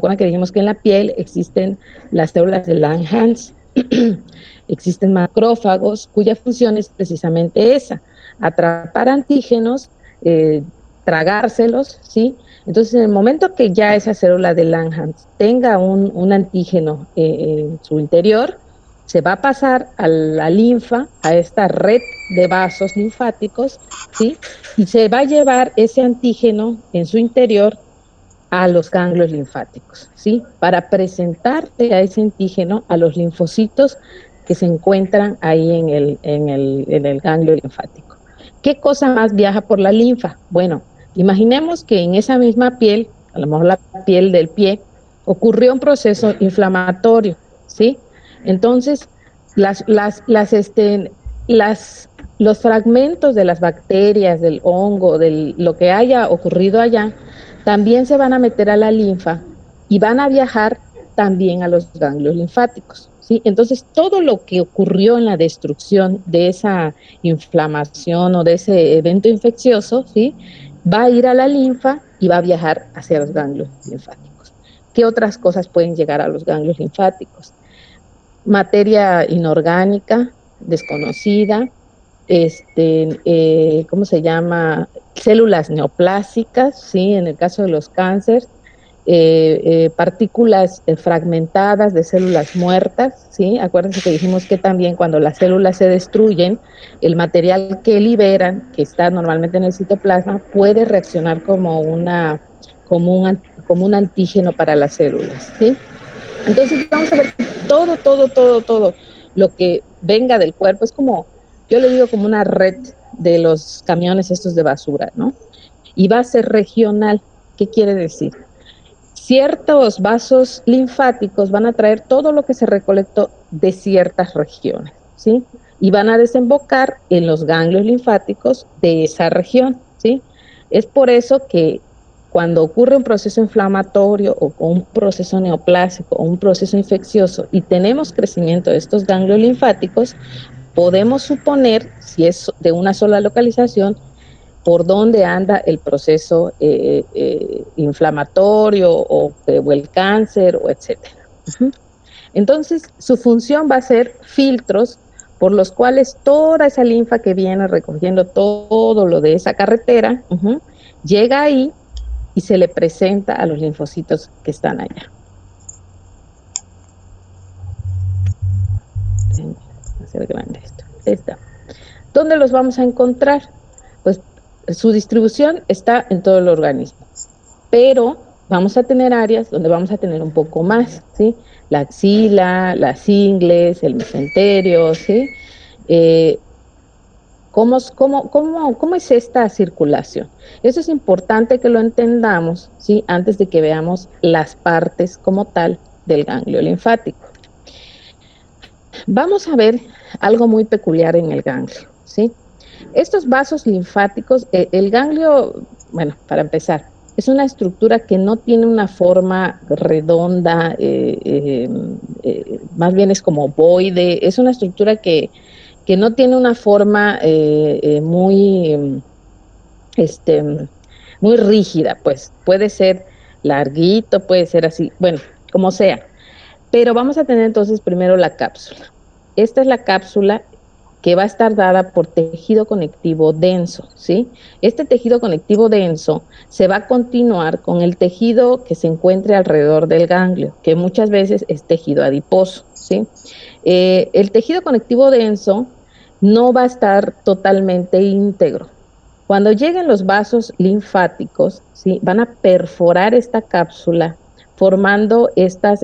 acuerdan que dijimos que en la piel existen las células de Langerhans? Existen macrófagos cuya función es precisamente esa, atrapar antígenos, tragárselos, ¿sí? Entonces, en el momento que ya esa célula de Langerhans tenga un antígeno en su interior, se va a pasar a la linfa, a esta red de vasos linfáticos, ¿sí? Y se va a llevar ese antígeno en su interior a los ganglios linfáticos, ¿sí? Para presentarte a ese antígeno a los linfocitos que se encuentran ahí en el ganglio linfático. ¿Qué cosa más viaja por la linfa? Bueno, imaginemos que en esa misma piel, a lo mejor la piel del pie, ocurrió un proceso inflamatorio, ¿sí? Entonces, las, las, las, este, las, los fragmentos de las bacterias, del hongo, de lo que haya ocurrido allá, también se van a meter a la linfa y van a viajar también a los ganglios linfáticos, ¿sí? Entonces, todo lo que ocurrió en la destrucción de esa inflamación o de ese evento infeccioso, ¿sí? Va a ir a la linfa y va a viajar hacia los ganglios linfáticos. ¿Qué otras cosas pueden llegar a los ganglios linfáticos? Materia inorgánica, desconocida, ¿cómo se llama? Células neoplásicas, ¿sí? En el caso de los cánceres, partículas fragmentadas de células muertas, ¿sí? Acuérdense que dijimos que también cuando las células se destruyen, el material que liberan, que está normalmente en el citoplasma, puede reaccionar como un antígeno para las células, ¿sí? Entonces vamos a ver todo lo que venga del cuerpo. Es como, yo le digo como una red de los camiones estos de basura, ¿no? Y va a ser regional. ¿Qué quiere decir? Ciertos vasos linfáticos van a traer todo lo que se recolectó de ciertas regiones, ¿sí? Y van a desembocar en los ganglios linfáticos de esa región, ¿sí? Es por eso que cuando ocurre un proceso inflamatorio o un proceso neoplásico o un proceso infeccioso y tenemos crecimiento de estos ganglios linfáticos, podemos suponer, si es de una sola localización, por dónde anda el proceso inflamatorio o el cáncer, o etcétera. Entonces, su función va a ser filtros por los cuales toda esa linfa que viene recogiendo todo lo de esa carretera, llega ahí y se le presenta a los linfocitos que están allá. Voy a hacer grande esto. Está. ¿Dónde los vamos a encontrar? Pues su distribución está en todo el organismo, pero vamos a tener áreas donde vamos a tener un poco más, ¿sí? La axila, las ingles, el mesenterio, ¿sí? Eh, ¿Cómo es esta circulación? Eso es importante que lo entendamos, ¿sí? Antes de que veamos las partes como tal del ganglio linfático. Vamos a ver algo muy peculiar en el ganglio, ¿sí? Estos vasos linfáticos, el ganglio, bueno, para empezar, es una estructura que no tiene una forma redonda, más bien es como ovoide, es una estructura que no tiene una forma este, muy rígida, pues puede ser larguito, puede ser así, bueno, como sea. Pero vamos a tener entonces primero la cápsula. Esta es la cápsula que va a estar dada por tejido conectivo denso, ¿sí? Este tejido conectivo denso se va a continuar con el tejido que se encuentre alrededor del ganglio, que muchas veces es tejido adiposo, ¿sí? El tejido conectivo denso no va a estar totalmente íntegro. Cuando lleguen los vasos linfáticos, ¿sí? Van a perforar esta cápsula formando estas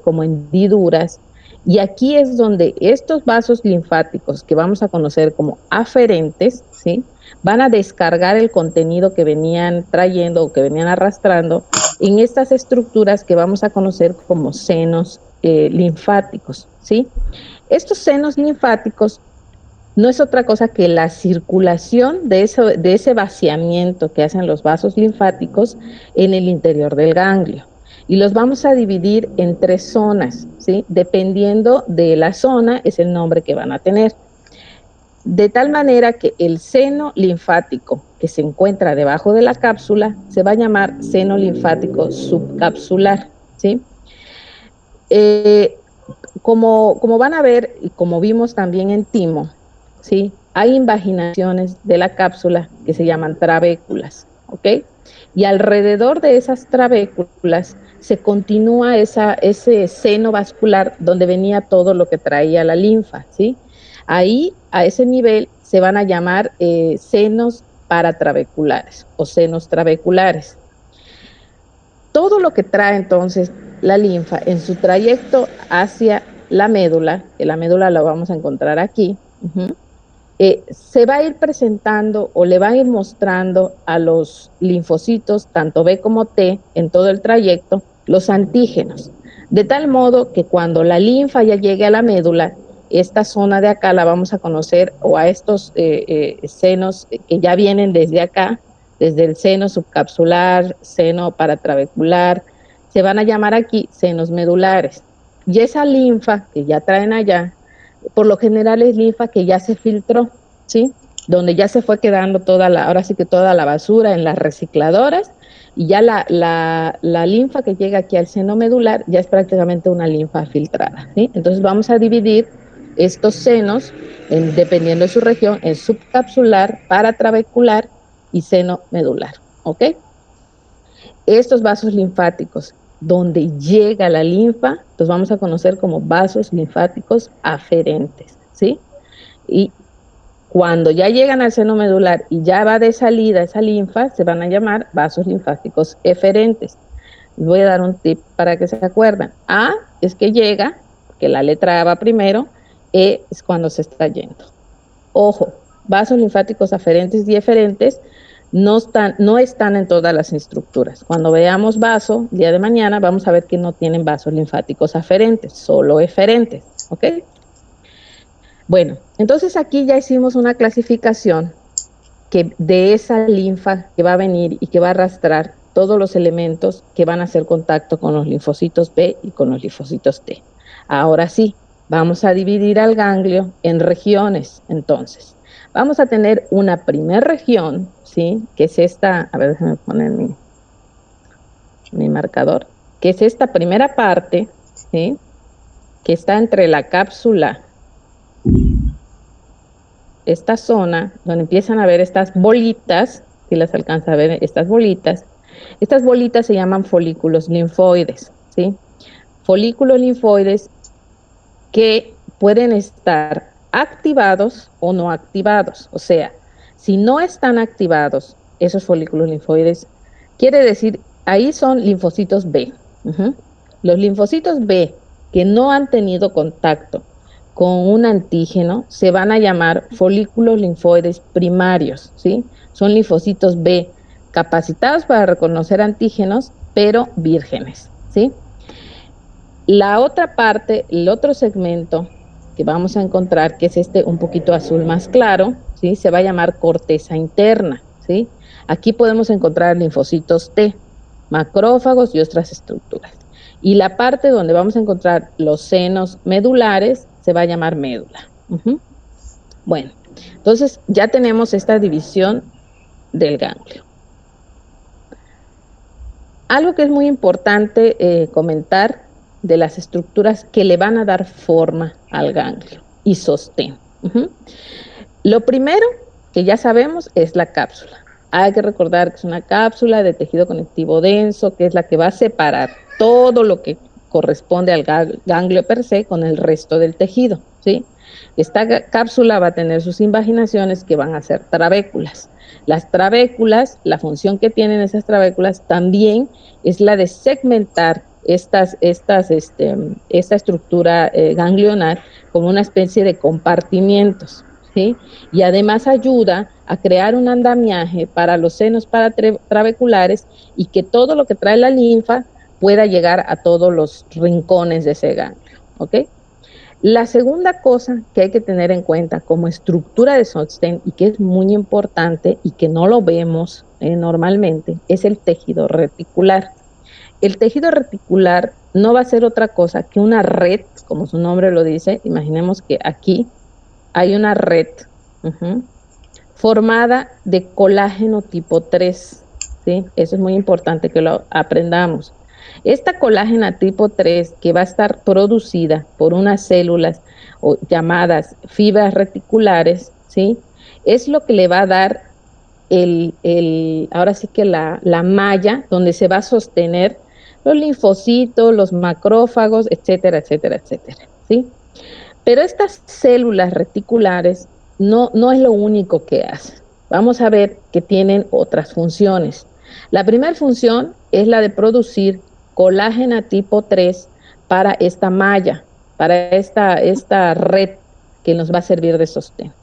como hendiduras, y aquí es donde estos vasos linfáticos que vamos a conocer como aferentes, ¿sí? Van a descargar el contenido que venían trayendo o que venían arrastrando en estas estructuras que vamos a conocer como senos linfáticos, ¿sí? Estos senos linfáticos no es otra cosa que la circulación de ese vaciamiento que hacen los vasos linfáticos en el interior del ganglio. Y los vamos a dividir en 3 zonas, ¿sí? Dependiendo de la zona es el nombre que van a tener. De tal manera que el seno linfático que se encuentra debajo de la cápsula se va a llamar seno linfático subcapsular. ¿sí? Eh, como van a ver y como vimos también en timo, ¿sí? Hay invaginaciones de la cápsula que se llaman trabéculas, ¿ok? Y alrededor de esas trabéculas se continúa ese seno vascular donde venía todo lo que traía la linfa, ¿sí? Ahí, a ese nivel, se van a llamar senos paratrabeculares o senos trabeculares. Todo lo que trae entonces la linfa en su trayecto hacia la médula, que la médula la vamos a encontrar aquí, se va a ir presentando o le va a ir mostrando a los linfocitos, tanto B como T, en todo el trayecto, los antígenos. De tal modo que cuando la linfa ya llegue a la médula, esta zona de acá la vamos a conocer, o a estos senos que ya vienen desde acá, desde el seno subcapsular, seno paratrabecular, se van a llamar aquí senos medulares. Y esa linfa que ya traen allá, por lo general es linfa que ya se filtró, ¿sí? Donde ya se fue quedando ahora sí que toda la basura en las recicladoras, y ya la linfa que llega aquí al seno medular ya es prácticamente una linfa filtrada, ¿sí? Entonces vamos a dividir estos senos, dependiendo de su región, en subcapsular, paratrabecular y seno medular, ¿ok? Estos vasos linfáticos, donde llega la linfa, los vamos a conocer como vasos linfáticos aferentes, ¿sí? Y cuando ya llegan al seno medular y ya va de salida esa linfa, se van a llamar vasos linfáticos eferentes. Les voy a dar un tip para que se acuerden. A es que llega, que la letra A va primero, E es cuando se está yendo. Ojo, vasos linfáticos aferentes y eferentes no están en todas las estructuras. Cuando veamos vaso, el día de mañana, vamos a ver que no tienen vasos linfáticos aferentes, solo eferentes, ¿ok? Bueno, entonces aquí ya hicimos una clasificación que de esa linfa que va a venir y que va a arrastrar todos los elementos que van a hacer contacto con los linfocitos B y con los linfocitos T. Ahora sí, vamos a dividir al ganglio en regiones, entonces. Vamos a tener una primera región, ¿sí? Que es esta, a ver, déjame poner mi marcador, que es esta primera parte, ¿sí? Que está entre la cápsula, esta zona donde empiezan a ver estas bolitas, si las alcanza a ver, estas bolitas se llaman folículos linfoides, ¿sí? Folículos linfoides que pueden estar activados o no activados, o sea, si no están activados esos folículos linfoides, quiere decir, ahí son linfocitos B. Los linfocitos B que no han tenido contacto con un antígeno se van a llamar folículos linfoides primarios, ¿sí? Son linfocitos B capacitados para reconocer antígenos, pero vírgenes, ¿sí? La otra parte, el otro segmento que vamos a encontrar, que es este un poquito azul más claro, ¿sí? Se va a llamar corteza interna, ¿sí? Aquí podemos encontrar linfocitos T, macrófagos y otras estructuras. Y la parte donde vamos a encontrar los senos medulares se va a llamar médula. Bueno, entonces ya tenemos esta división del ganglio. Algo que es muy importante comentar de las estructuras que le van a dar forma al ganglio y sostén. Lo primero que ya sabemos es la cápsula. Hay que recordar que es una cápsula de tejido conectivo denso, que es la que va a separar todo lo que corresponde al ganglio per se con el resto del tejido, ¿sí? Esta cápsula va a tener sus invaginaciones que van a ser trabéculas. Las trabéculas, la función que tienen esas trabéculas también es la de segmentar esta estructura ganglionar como una especie de compartimientos, ¿sí? Y además ayuda a crear un andamiaje para los senos paratrabeculares y que todo lo que trae la linfa pueda llegar a todos los rincones de ese ganglio, ¿ok? La segunda cosa que hay que tener en cuenta como estructura de sostén y que es muy importante y que no lo vemos normalmente es el tejido reticular. El tejido reticular no va a ser otra cosa que una red, como su nombre lo dice. Imaginemos que aquí hay una red formada de colágeno tipo 3, ¿sí? Eso es muy importante que lo aprendamos. Esta colágena tipo 3 que va a estar producida por unas células llamadas fibras reticulares, ¿sí? Es lo que le va a dar ahora sí que la malla donde se va a sostener los linfocitos, los macrófagos, etcétera, etcétera, etcétera, ¿sí? Pero estas células reticulares no es lo único que hacen. Vamos a ver que tienen otras funciones. La primera función es la de producir colágena tipo 3 para esta malla, para esta red que nos va a servir de sostén.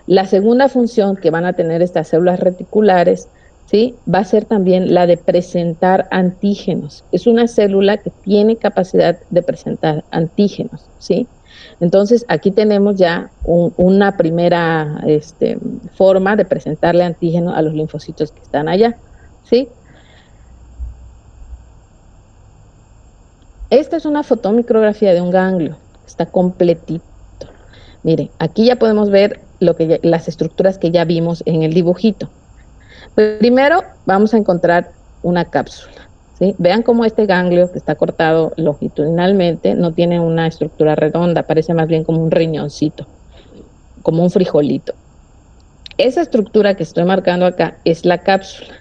La segunda función que van a tener estas células reticulares, ¿sí? Va a ser también la de presentar antígenos. Es una célula que tiene capacidad de presentar antígenos, ¿sí? Entonces, aquí tenemos ya una primera forma de presentarle antígeno a los linfocitos que están allá, ¿sí? Esta es una fotomicrografía de un ganglio, está completito. Miren, aquí ya podemos ver las estructuras que ya vimos en el dibujito. Primero vamos a encontrar una cápsula, ¿sí? Vean cómo este ganglio que está cortado longitudinalmente no tiene una estructura redonda, parece más bien como un riñoncito, como un frijolito. Esa estructura que estoy marcando acá es la cápsula.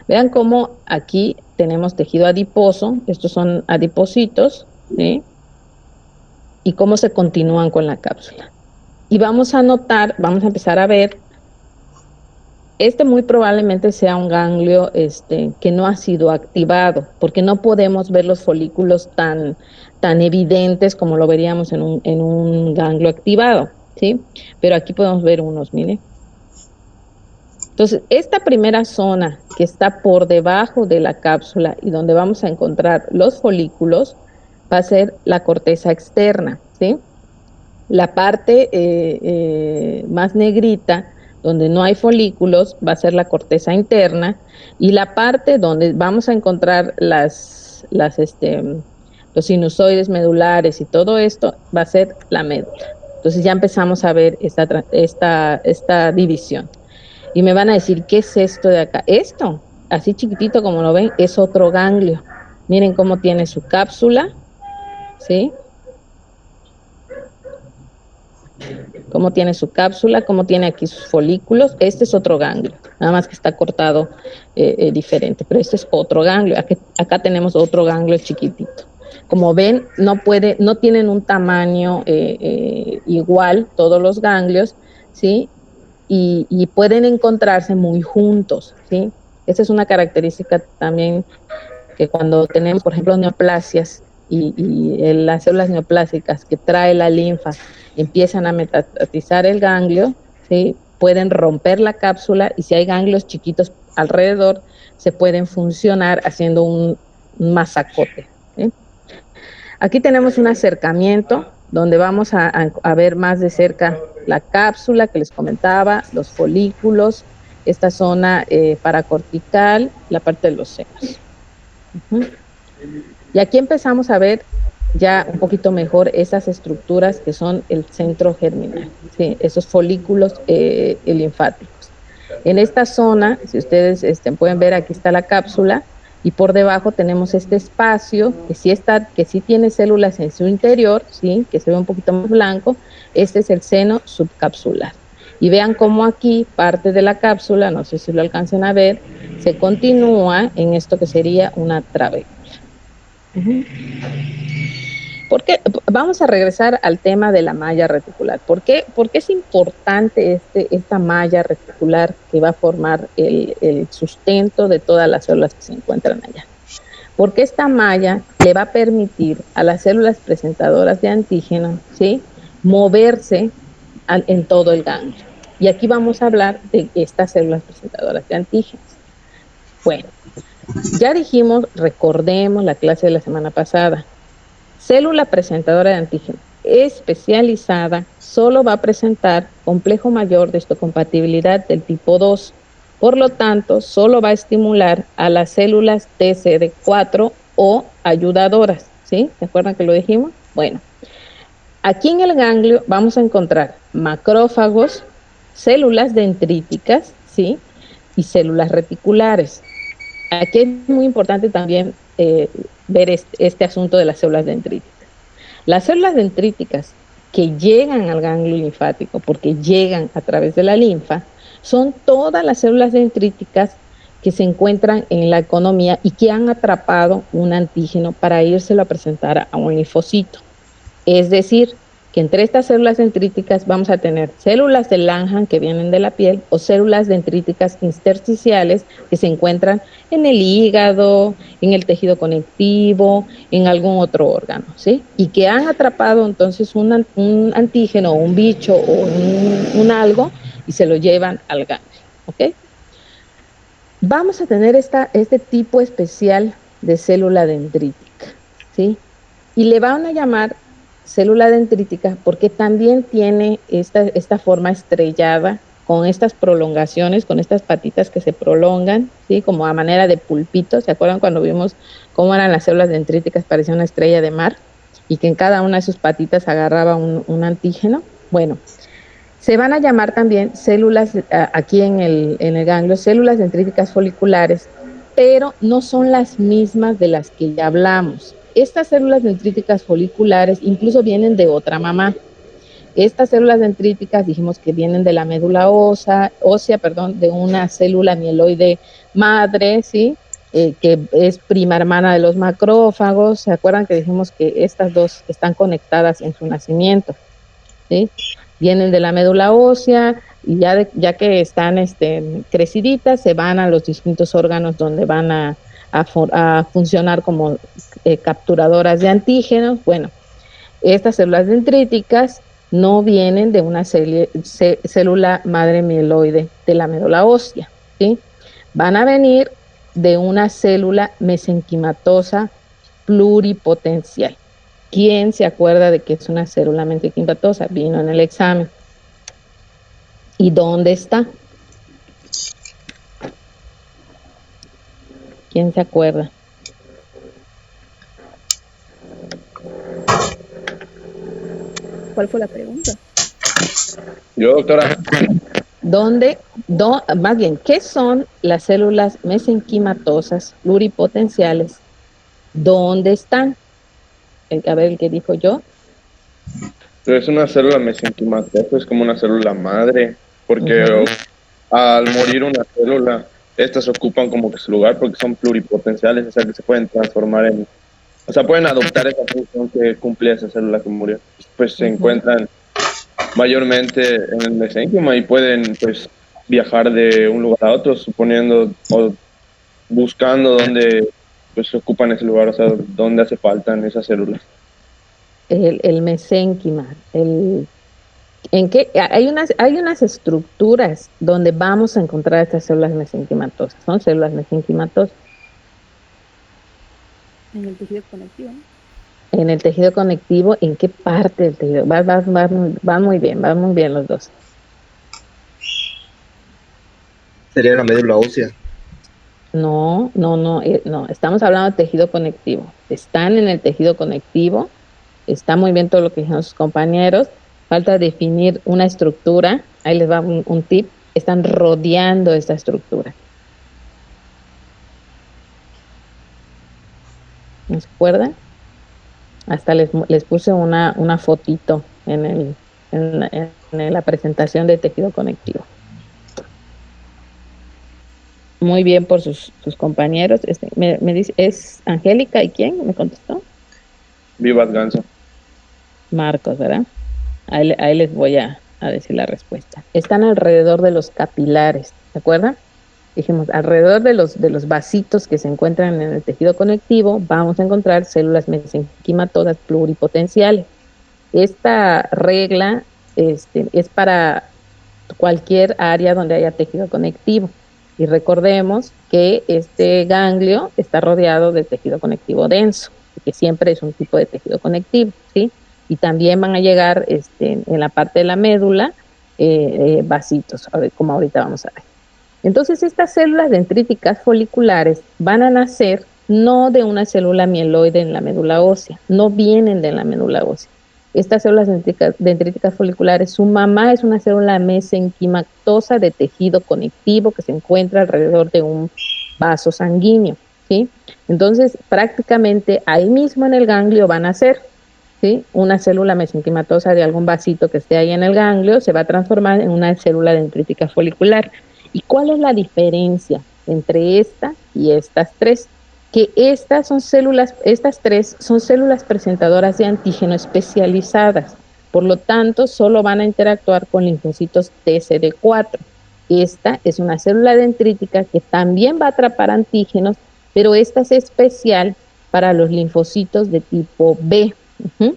Vean cómo aquí tenemos tejido adiposo, estos son adipocitos, ¿sí? Y cómo se continúan con la cápsula. Y vamos a notar, vamos a empezar a ver, muy probablemente sea un ganglio que no ha sido activado, porque no podemos ver los folículos tan evidentes como lo veríamos en un ganglio activado, ¿sí? Pero aquí podemos ver unos, miren. Entonces, esta primera zona que está por debajo de la cápsula y donde vamos a encontrar los folículos va a ser la corteza externa, ¿sí? La parte más negrita, donde no hay folículos, va a ser la corteza interna, y la parte donde vamos a encontrar los sinusoides medulares y todo esto, va a ser la médula. Entonces ya empezamos a ver esta división. Y me van a decir, ¿qué es esto de acá? Esto, así chiquitito como lo ven, es otro ganglio. Miren cómo tiene su cápsula, ¿sí? Cómo tiene su cápsula, cómo tiene aquí sus folículos. Este es otro ganglio, nada más que está cortado diferente, pero este es otro ganglio. Acá tenemos otro ganglio chiquitito. Como ven, no tienen un tamaño igual todos los ganglios, ¿sí? Y pueden encontrarse muy juntos, ¿sí? Esa es una característica también que cuando tenemos, por ejemplo, neoplasias y las células neoplásicas que trae la linfa empiezan a metastatizar el ganglio, ¿sí? Pueden romper la cápsula y si hay ganglios chiquitos alrededor, se pueden funcionar haciendo un masacote, ¿sí? Aquí tenemos un acercamiento donde vamos a ver más de cerca la cápsula que les comentaba, los folículos, esta zona paracortical, la parte de los senos. Y aquí empezamos a ver ya un poquito mejor esas estructuras que son el centro germinal, ¿sí? Esos folículos linfáticos. En esta zona, si ustedes pueden ver, aquí está la cápsula y por debajo tenemos este espacio que sí tiene células en su interior, ¿sí? Que se ve un poquito más blanco. Este es el seno subcapsular. Y vean cómo aquí parte de la cápsula, no sé si lo alcancen a ver, se continúa en esto que sería una trabécula. Vamos a regresar al tema de la malla reticular. ¿Por qué es importante esta malla reticular que va a formar el sustento de todas las células que se encuentran allá? Porque esta malla le va a permitir a las células presentadoras de antígeno, ¿sí?, moverse en todo el ganglio. Y aquí vamos a hablar de estas células presentadoras de antígenos. Bueno, ya dijimos, recordemos la clase de la semana pasada, célula presentadora de antígeno especializada solo va a presentar complejo mayor de histocompatibilidad del tipo 2. Por lo tanto, solo va a estimular a las células TCD4 o ayudadoras, ¿sí? ¿Se acuerdan que lo dijimos? Bueno, aquí en el ganglio vamos a encontrar macrófagos, células dendríticas, ¿sí?, y células reticulares. Aquí es muy importante también ver este asunto de las células dendríticas. Las células dendríticas que llegan al ganglio linfático, porque llegan a través de la linfa, son todas las células dendríticas que se encuentran en la economía y que han atrapado un antígeno para írselo a presentar a un linfocito. Es decir, que entre estas células dendríticas vamos a tener células de Langhans que vienen de la piel o células dendríticas intersticiales que se encuentran en el hígado, en el tejido conectivo, en algún otro órgano, ¿sí? Y que han atrapado entonces un antígeno, un bicho o un algo y se lo llevan al ganglio, ¿ok? Vamos a tener este tipo especial de célula dendrítica, ¿sí? Y le van a llamar célula dendrítica porque también tiene esta forma estrellada con estas prolongaciones, con estas patitas que se prolongan, ¿sí? Como a manera de pulpito. ¿Se acuerdan cuando vimos cómo eran las células dendríticas? Parecía una estrella de mar y que en cada una de sus patitas agarraba un antígeno. Bueno, se van a llamar también células, aquí en el ganglio, células dendríticas foliculares, pero no son las mismas de las que ya hablamos. Estas células dendríticas foliculares incluso vienen de otra mamá. Estas células dendríticas dijimos que vienen de la médula ósea, de una célula mieloide madre, ¿sí? Que es prima hermana de los macrófagos. ¿Se acuerdan que dijimos que estas dos están conectadas en su nacimiento? ¿Sí? Vienen de la médula ósea y ya que están creciditas, se van a los distintos órganos donde van a funcionar como capturadoras de antígenos. Bueno, estas células dendríticas no vienen de una célula madre mieloide de la médula ósea, ¿sí? Van a venir de una célula mesenquimatosa pluripotencial. ¿Quién se acuerda de que es una célula mesenquimatosa? Vino en el examen. ¿Y dónde está? ¿Quién se acuerda? ¿Cuál fue la pregunta? Yo, doctora. Más bien, ¿qué son las células mesenquimatosas pluripotenciales? ¿Dónde están? A ver, el que dijo yo. Pero es una célula mesenquimatosa, es como una célula madre, porque al morir una célula, estas ocupan como que su lugar porque son pluripotenciales, o sea que se pueden transformar o sea, pueden adoptar esa función que cumple esa célula que murió. Pues se encuentran mayormente en el mesénquima y pueden pues viajar de un lugar a otro, suponiendo o buscando dónde pues ocupan ese lugar, o sea, dónde hace falta esas células. El mesénquima, ¿en qué? Hay unas estructuras donde vamos a encontrar estas células mesenquimatosas. Son células mesenquimatosas. En el tejido conectivo, ¿no? En el tejido conectivo, ¿en qué parte del tejido? Van muy bien los dos. Sería la médula ósea. No, estamos hablando de tejido conectivo. Están en el tejido conectivo, está muy bien todo lo que dijeron sus compañeros. Falta definir una estructura. Ahí les va un tip. Están rodeando esta estructura. ¿No se acuerdan? Hasta les puse una fotito en la presentación de tejido conectivo. Muy bien por sus compañeros. Me dice, ¿es Angélica y quién me contestó? Vivas Ganso. Marcos, ¿verdad? Ahí les voy a decir la respuesta. Están alrededor de los capilares, ¿se acuerdan? Dijimos, alrededor de los vasitos que se encuentran en el tejido conectivo, vamos a encontrar células mesenquimatodas pluripotenciales. Esta regla es para cualquier área donde haya tejido conectivo. Y recordemos que este ganglio está rodeado de tejido conectivo denso, que siempre es un tipo de tejido conectivo, ¿sí? Y también van a llegar en la parte de la médula vasitos, como ahorita vamos a ver. Entonces, estas células dendríticas foliculares van a nacer no de una célula mieloide en la médula ósea, no vienen de la médula ósea. Estas células dendríticas foliculares, su mamá es una célula mesenquimatosa de tejido conectivo que se encuentra alrededor de un vaso sanguíneo. ¿sí? Entonces, prácticamente ahí mismo en el ganglio van a ser, ¿sí? Una célula mesenquimatosa de algún vasito que esté ahí en el ganglio se va a transformar en una célula dendrítica folicular. ¿Y cuál es la diferencia entre esta y estas tres? Que estas tres son células presentadoras de antígeno especializadas. Por lo tanto, solo van a interactuar con linfocitos TCD4. Esta es una célula dendrítica que también va a atrapar antígenos, pero esta es especial para los linfocitos de tipo B. Uh-huh.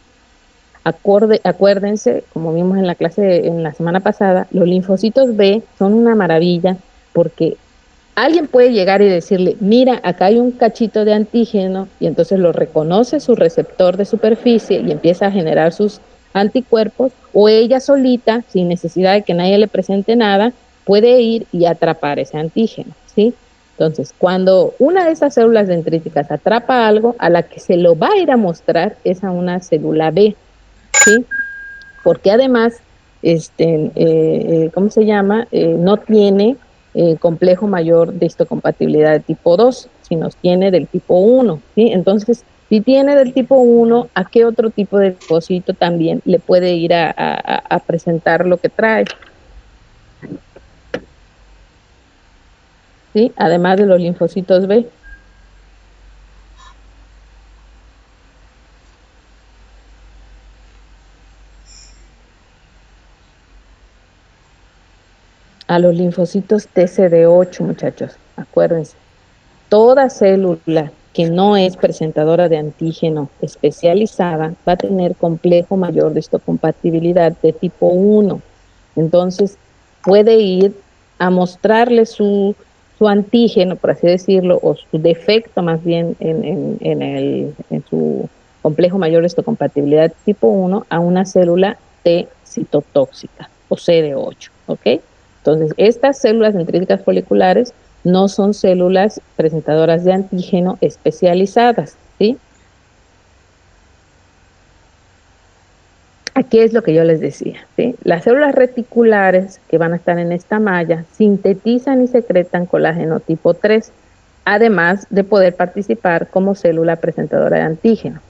Acuérdense, como vimos en la clase en la semana pasada, los linfocitos B son una maravilla porque alguien puede llegar y decirle, mira, acá hay un cachito de antígeno, y entonces lo reconoce su receptor de superficie y empieza a generar sus anticuerpos, o ella solita, sin necesidad de que nadie le presente nada, puede ir y atrapar ese antígeno, ¿sí? Entonces, cuando una de esas células dendríticas atrapa algo, a la que se lo va a ir a mostrar es a una célula B, ¿sí? Porque además, ¿cómo se llama? No tiene complejo mayor de histocompatibilidad de tipo 2, sino tiene del tipo 1, ¿sí? Entonces, si tiene del tipo 1, ¿a qué otro tipo de linfocito también le puede ir a presentar lo que trae? ¿Sí? Además de los linfocitos B. A los linfocitos TCD8, muchachos, acuérdense. Toda célula que no es presentadora de antígeno especializada va a tener complejo mayor de histocompatibilidad de tipo 1. Entonces, puede ir a mostrarle su antígeno, por así decirlo, o su defecto más bien en su complejo mayor de histocompatibilidad tipo 1 a una célula T citotóxica o CD8, ¿ok? Entonces, estas células dendríticas foliculares no son células presentadoras de antígeno especializadas, ¿sí? Aquí es lo que yo les decía, ¿sí? Las células reticulares que van a estar en esta malla sintetizan y secretan colágeno tipo 3, además de poder participar como célula presentadora de antígeno.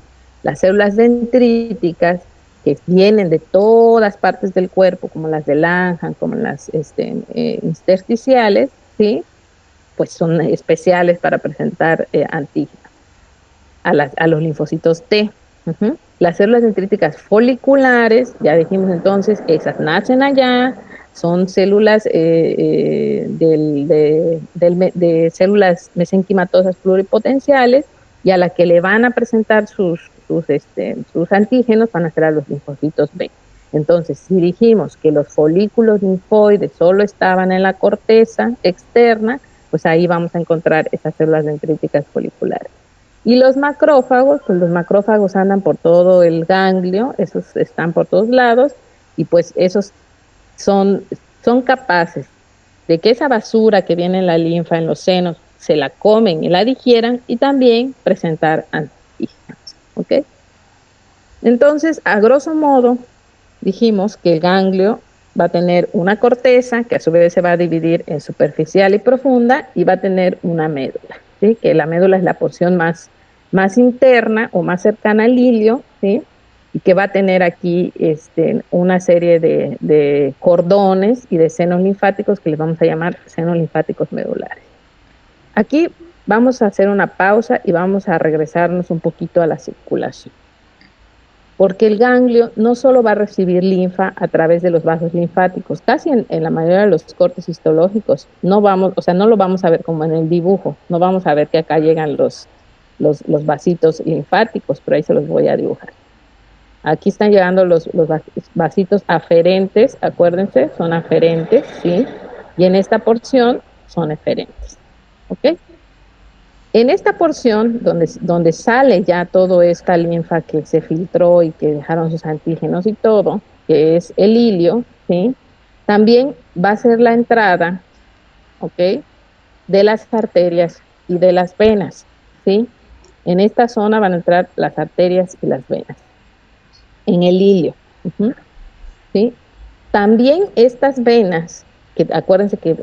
Las células dendríticas, que vienen de todas partes del cuerpo, como las de Langhans, como las intersticiales, ¿sí? Pues son especiales para presentar antígenos a los linfocitos T. Uh-huh. Las células dendríticas foliculares, ya dijimos entonces, esas nacen allá, son células de células mesenquimatosas pluripotenciales, y a la que le van a presentar sus antígenos van a ser a los linfocitos B. Entonces, si dijimos que los folículos linfoides solo estaban en la corteza externa, pues ahí vamos a encontrar esas células dendríticas foliculares. Y los macrófagos, pues los macrófagos andan por todo el ganglio, esos están por todos lados, y pues esos son capaces de que esa basura que viene en la linfa, en los senos, se la comen y la digieran, y también presentar antígenos, ¿ok? Entonces, a grosso modo, dijimos que el ganglio va a tener una corteza que a su vez se va a dividir en superficial y profunda, y va a tener una médula, ¿sí? Que la médula es la porción más interna o más cercana al hilio, ¿sí? Y que va a tener aquí una serie de cordones y de senos linfáticos que les vamos a llamar senos linfáticos medulares. Aquí vamos a hacer una pausa y vamos a regresarnos un poquito a la circulación, porque el ganglio no solo va a recibir linfa a través de los vasos linfáticos, casi en la mayoría de los cortes histológicos no lo vamos a ver como en el dibujo, no vamos a ver que acá llegan los vasitos linfáticos, pero ahí se los voy a dibujar. Aquí están llegando los vasitos aferentes, acuérdense, son aferentes, ¿sí? Y en esta porción son eferentes, ¿ok? En esta porción, donde sale ya toda esta linfa que se filtró y que dejaron sus antígenos y todo, que es el hilio, ¿sí? También va a ser la entrada, ¿ok? De las arterias y de las venas, ¿sí? En esta zona van a entrar las arterias y las venas, en el hilio, ¿sí? También estas venas, que acuérdense que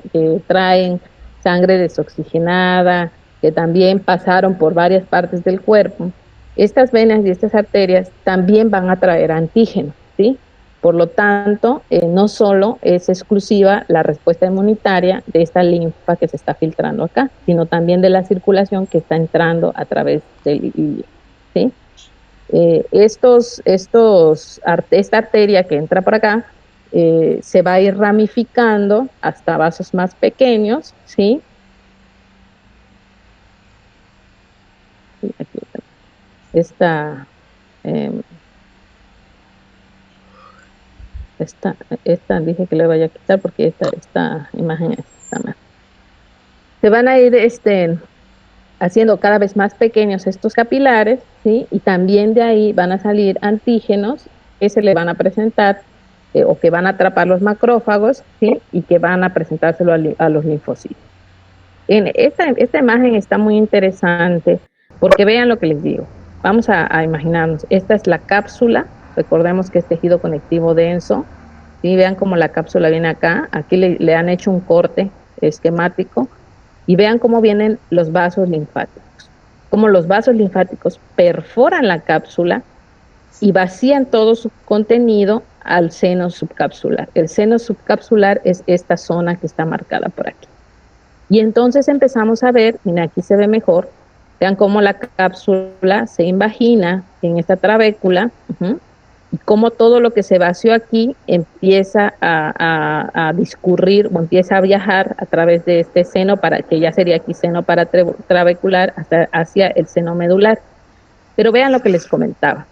traen sangre desoxigenada, que también pasaron por varias partes del cuerpo, estas venas y estas arterias también van a traer antígenos, ¿sí? Por lo tanto, no solo es exclusiva la respuesta inmunitaria de esta linfa que se está filtrando acá, sino también de la circulación que está entrando a través del hígado, ¿sí? Esta arteria que entra por acá se va a ir ramificando hasta vasos más pequeños, ¿sí? Aquí está. Esta dije que le vaya a quitar porque esta imagen está mal. Se van a ir haciendo cada vez más pequeños estos capilares, ¿sí? Y también de ahí van a salir antígenos que se le van a presentar o que van a atrapar los macrófagos, ¿sí? Y que van a presentárselo a los linfocitos. Esta imagen está muy interesante porque vean lo que les digo. Vamos a imaginarnos, esta es la cápsula, recordemos que es tejido conectivo denso, ¿sí? Vean cómo la cápsula viene acá, aquí le han hecho un corte esquemático y vean cómo vienen los vasos linfáticos, cómo los vasos linfáticos perforan la cápsula y vacían todo su contenido al seno subcapsular. El seno subcapsular es esta zona que está marcada por aquí. Y entonces empezamos a ver, mira, aquí se ve mejor, vean cómo la cápsula se invagina en esta trabécula, y cómo todo lo que se vació aquí empieza a discurrir o empieza a viajar a través de este seno, que ya sería aquí seno paratrabecular, hacia el seno medular. Pero vean lo que les comentaba,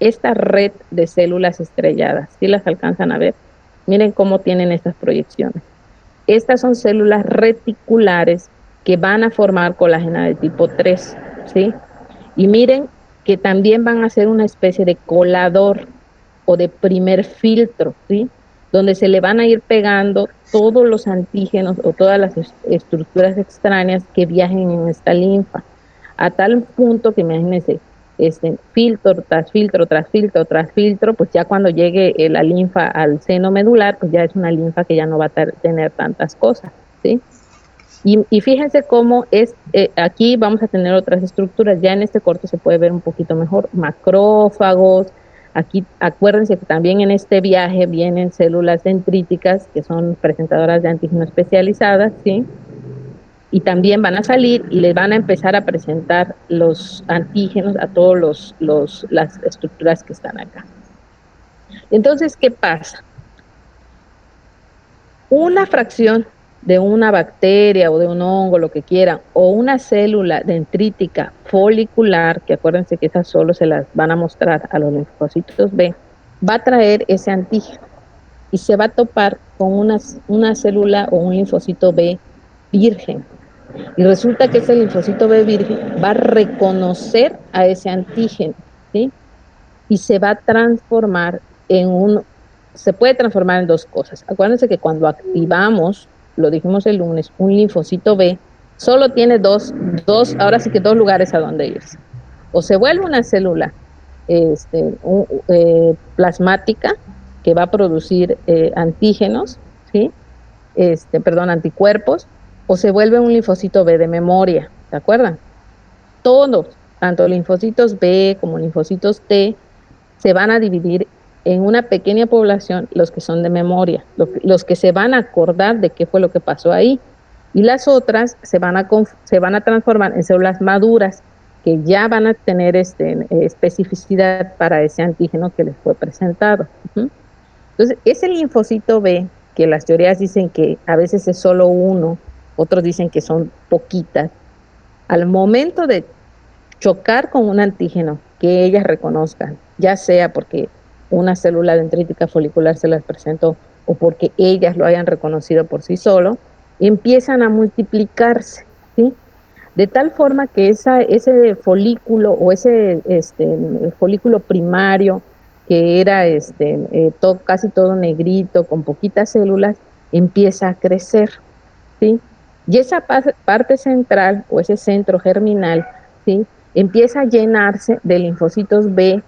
esta red de células estrelladas, ¿sí las alcanzan a ver? Miren cómo tienen estas proyecciones. Estas son células reticulares que van a formar colágeno de tipo 3, ¿sí? Y miren que también van a ser una especie de colador o de primer filtro, ¿sí? Donde se le van a ir pegando todos los antígenos o todas las estructuras extrañas que viajen en esta linfa, a tal punto que imagínense, filtro tras filtro, tras filtro, tras filtro, pues ya cuando llegue la linfa al seno medular, pues ya es una linfa que ya no va a tener tantas cosas, ¿sí? Y fíjense cómo aquí vamos a tener otras estructuras, ya en este corte se puede ver un poquito mejor, macrófagos, aquí acuérdense que también en este viaje vienen células dendríticas que son presentadoras de antígeno especializadas, ¿sí? Y también van a salir y les van a empezar a presentar los antígenos a todas las estructuras que están acá. Entonces, ¿qué pasa? Una fracción de una bacteria o de un hongo, lo que quieran, o una célula dendrítica folicular, que acuérdense que esas solo se las van a mostrar a los linfocitos B, va a traer ese antígeno y se va a topar con una célula o un linfocito B virgen. Y resulta que ese linfocito B virgen va a reconocer a ese antígeno, ¿sí? Y se va a transformar se puede transformar en dos cosas. Acuérdense que cuando activamos, lo dijimos el lunes, un linfocito B, solo tiene ahora sí que dos lugares a donde irse. O se vuelve una célula plasmática que va a producir antígenos, ¿sí? Anticuerpos, o se vuelve un linfocito B de memoria, ¿se acuerdan? Todos, tanto linfocitos B como linfocitos T, se van a dividir en una pequeña población los que son de memoria, los que se van a acordar de qué fue lo que pasó ahí, y las otras se van a transformar en células maduras que ya van a tener especificidad para ese antígeno que les fue presentado. Entonces, ese linfocito B, que las teorías dicen que a veces es solo uno, otros dicen que son poquitas, al momento de chocar con un antígeno que ellas reconozcan, ya sea porque una célula dendrítica folicular se las presentó o porque ellas lo hayan reconocido por sí solo, empiezan a multiplicarse, ¿sí? De tal forma que ese folículo o ese folículo primario que era casi todo negrito, con poquitas células, empieza a crecer, ¿sí? Y esa parte central o ese centro germinal, ¿sí? Empieza a llenarse de linfocitos B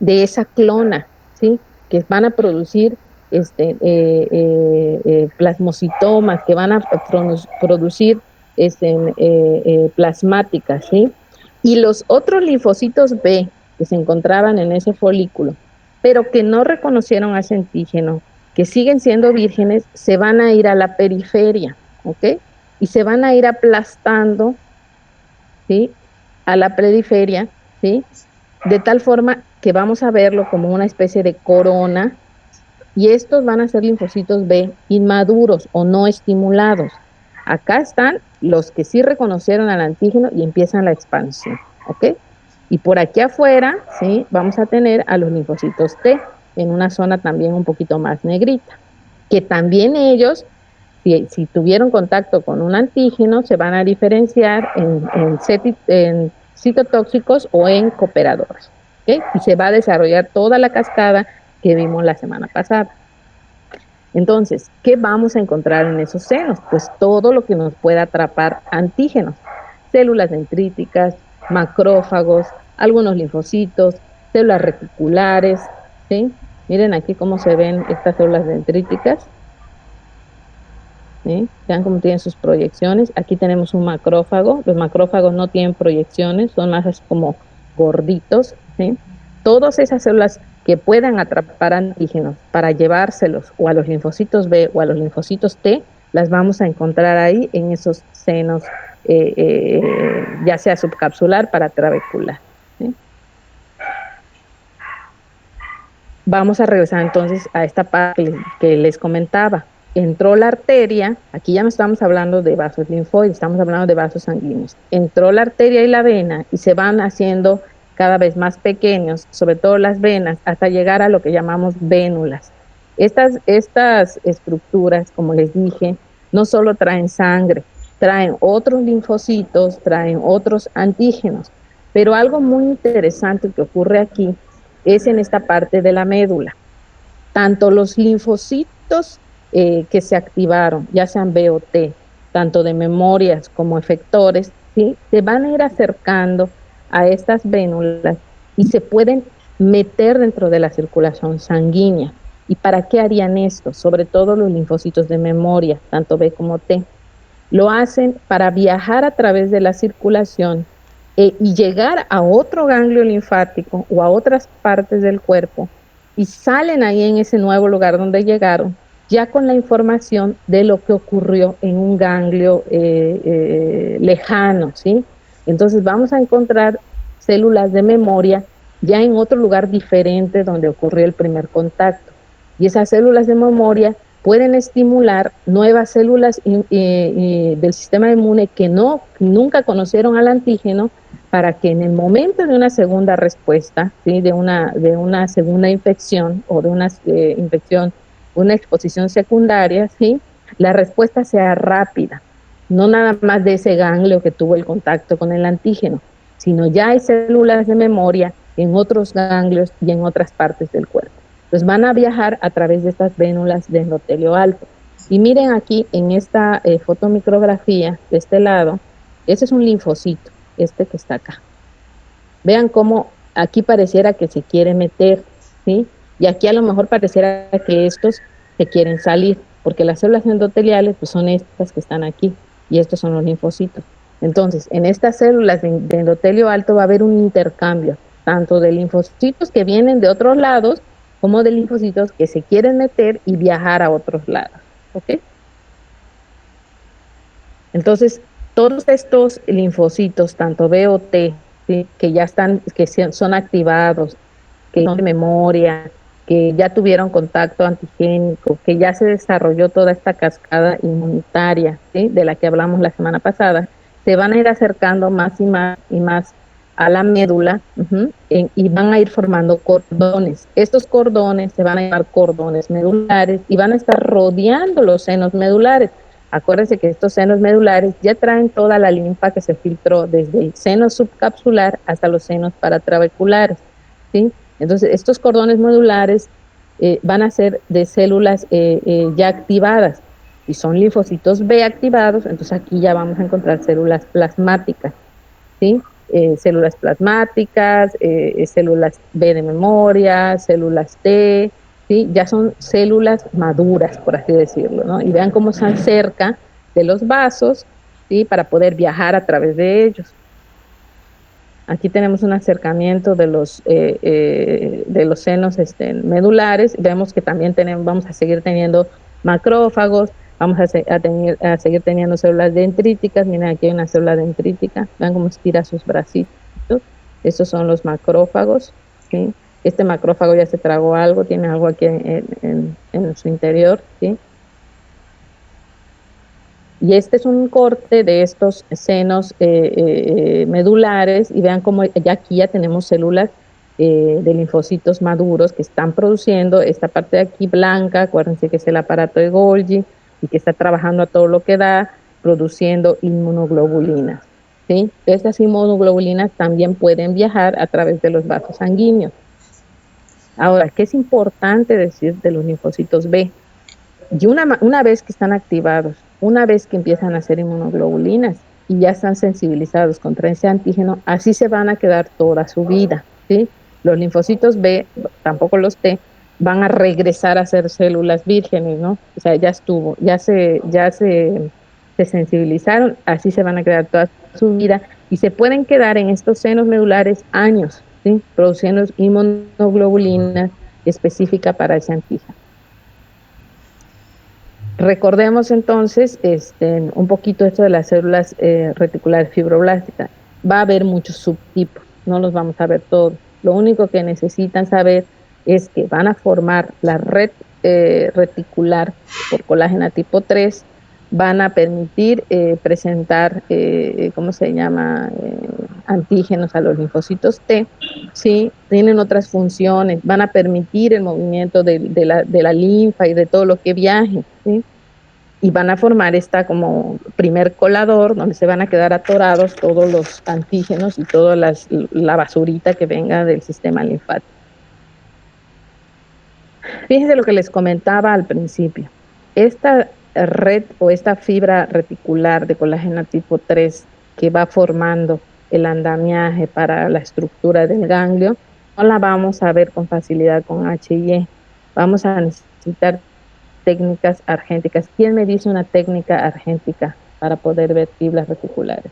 de esa clona, ¿sí? Que van a producir plasmocitomas, que van a producir plasmáticas, ¿sí? Y los otros linfocitos B que se encontraban en ese folículo, pero que no reconocieron a ese antígeno, que siguen siendo vírgenes, se van a ir a la periferia, ¿ok? Y se van a ir aplastando, ¿sí? A la periferia, ¿sí? De tal forma que vamos a verlo como una especie de corona, y estos van a ser linfocitos B inmaduros o no estimulados. Acá están los que sí reconocieron al antígeno y empiezan la expansión, ¿ok? Y por aquí afuera, ¿sí? Vamos a tener a los linfocitos T en una zona también un poquito más negrita, que también ellos, si tuvieron contacto con un antígeno, se van a diferenciar en citotóxicos o en cooperadores, ¿ok? Y se va a desarrollar toda la cascada que vimos la semana pasada. Entonces, ¿qué vamos a encontrar en esos senos? Pues todo lo que nos pueda atrapar antígenos, células dendríticas, macrófagos, algunos linfocitos, células reticulares, ¿sí? Miren aquí cómo se ven estas células dendríticas, ¿sí? Vean cómo tienen sus proyecciones. Aquí tenemos un macrófago. Los macrófagos no tienen proyecciones, son más como gorditos, ¿sí? Todas esas células que puedan atrapar antígenos para llevárselos o a los linfocitos B o a los linfocitos T, las vamos a encontrar ahí en esos senos, ya sea subcapsular para trabecular, ¿sí? Vamos a regresar entonces a esta parte que les comentaba. Entró la arteria, aquí ya no estamos hablando de vasos linfoides, estamos hablando de vasos sanguíneos. Entró la arteria y la vena y se van haciendo cada vez más pequeños, sobre todo las venas, hasta llegar a lo que llamamos vénulas. Estas estructuras, como les dije, no solo traen sangre, traen otros linfocitos, traen otros antígenos, pero algo muy interesante que ocurre aquí es en esta parte de la médula. Tanto los linfocitos que se activaron, ya sean B o T, tanto de memorias como efectores, ¿sí? Se van a ir acercando a estas vénulas y se pueden meter dentro de la circulación sanguínea. ¿Y para qué harían esto? Sobre todo los linfocitos de memoria, tanto B como T. Lo hacen para viajar a través de la circulación y llegar a otro ganglio linfático o a otras partes del cuerpo, y salen ahí en ese nuevo lugar donde llegaron, ya con la información de lo que ocurrió en un ganglio lejano, ¿sí? Entonces vamos a encontrar células de memoria ya en otro lugar diferente donde ocurrió el primer contacto. Y esas células de memoria pueden estimular nuevas células del sistema inmune que nunca conocieron al antígeno, para que en el momento de una segunda respuesta, ¿sí? de una segunda infección o de una infección, una exposición secundaria, ¿sí? La respuesta sea rápida, no nada más de ese ganglio que tuvo el contacto con el antígeno, sino ya hay células de memoria en otros ganglios y en otras partes del cuerpo. Entonces van a viajar a través de estas vénulas de endotelio alto. Y miren aquí en esta fotomicrografía de este lado, ese es un linfocito, este que está acá. Vean cómo aquí pareciera que se quiere meter, ¿sí? Y aquí a lo mejor pareciera que estos se quieren salir, porque las células endoteliales pues son estas que están aquí, y estos son los linfocitos. Entonces, en estas células de endotelio alto va a haber un intercambio, tanto de linfocitos que vienen de otros lados, como de linfocitos que se quieren meter y viajar a otros lados, ¿ok? Entonces, todos estos linfocitos, tanto B o T, ¿sí? Que ya están, que son activados, que son de memoria, que ya tuvieron contacto antigénico, que ya se desarrolló toda esta cascada inmunitaria, ¿sí? De la que hablamos la semana pasada, se van a ir acercando más y más y más a la médula, y van a ir formando cordones. Estos cordones se van a llamar cordones medulares y van a estar rodeando los senos medulares. Acuérdense que estos senos medulares ya traen toda la linfa que se filtró desde el seno subcapsular hasta los senos paratrabeculares, ¿sí? Entonces, estos cordones medulares van a ser de células ya activadas, y son linfocitos B activados. Entonces aquí ya vamos a encontrar células plasmáticas, ¿sí? Células plasmáticas, células B de memoria, células T, ¿sí? Ya son células maduras, por así decirlo, ¿no? Y vean cómo están cerca de los vasos, ¿sí? Para poder viajar a través de ellos. Aquí tenemos un acercamiento de los senos medulares. Vemos que también vamos a seguir teniendo macrófagos, vamos a seguir teniendo células dendríticas. Miren, aquí hay una célula dendrítica. Vean cómo estira sus bracitos. Estos son los macrófagos, ¿sí? Este macrófago ya se tragó algo, tiene algo aquí en su interior, ¿sí? Y este es un corte de estos senos medulares, y vean cómo ya aquí ya tenemos células de linfocitos maduros que están produciendo esta parte de aquí blanca. Acuérdense que es el aparato de Golgi y que está trabajando a todo lo que da, produciendo inmunoglobulinas, ¿sí? Estas inmunoglobulinas también pueden viajar a través de los vasos sanguíneos. Ahora, ¿qué es importante decir de los linfocitos B? Y una vez que están activados, una vez que empiezan a hacer inmunoglobulinas y ya están sensibilizados contra ese antígeno, así se van a quedar toda su vida, ¿sí? Los linfocitos B, tampoco los T, van a regresar a ser células vírgenes, ¿no? O sea, ya estuvo, se sensibilizaron, así se van a quedar toda su vida y se pueden quedar en estos senos medulares años, ¿sí? Produciendo inmunoglobulina específica para ese antígeno. Recordemos entonces un poquito esto de las células reticulares fibroblásticas. Va a haber muchos subtipos, no los vamos a ver todos. Lo único que necesitan saber es que van a formar la red reticular por colágeno tipo 3, van a permitir presentar, ¿cómo se llama?, antígenos a los linfocitos T, ¿sí? Tienen otras funciones, van a permitir el movimiento de la linfa y de todo lo que viaje, ¿sí? Y van a formar esta como primer colador donde se van a quedar atorados todos los antígenos y toda la basurita que venga del sistema linfático. Fíjense lo que les comentaba al principio. Esta red o esta fibra reticular de colágeno tipo 3 que va formando el andamiaje para la estructura del ganglio, no la vamos a ver con facilidad con HIE. Vamos a necesitar técnicas argénticas. ¿Quién me dice una técnica argéntica para poder ver fibras reticulares?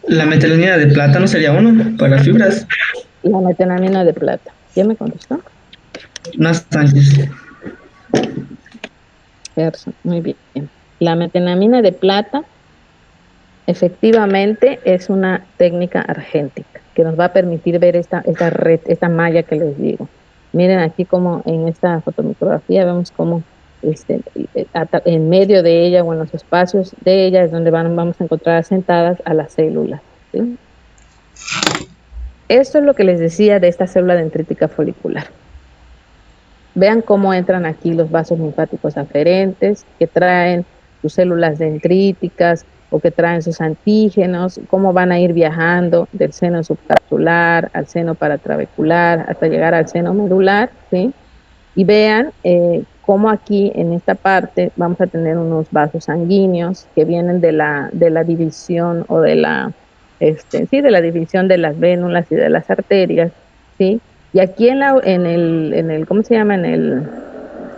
La metelanina de plata no sería uno para fibras. La metelamina de plata. ¿Quién me contestó? Unas Sánchez. Gerson, muy bien. La metelamina de plata efectivamente es una técnica argéntica que nos va a permitir ver esta red, esta malla que les digo. Miren aquí como en esta fotomicrografía vemos como en medio de ella o en los espacios de ella es donde vamos a encontrar asentadas a las células, ¿sí? Esto es lo que les decía de esta célula dendrítica folicular. Vean cómo entran aquí los vasos linfáticos aferentes que traen sus células dendríticas o que traen sus antígenos, cómo van a ir viajando del seno subcapsular al seno paratrabecular hasta llegar al seno medular, ¿sí? Y vean cómo aquí en esta parte vamos a tener unos vasos sanguíneos que vienen de la división o de la división de las vénulas y de las arterias, ¿sí? Y aquí en el ¿cómo se llama? En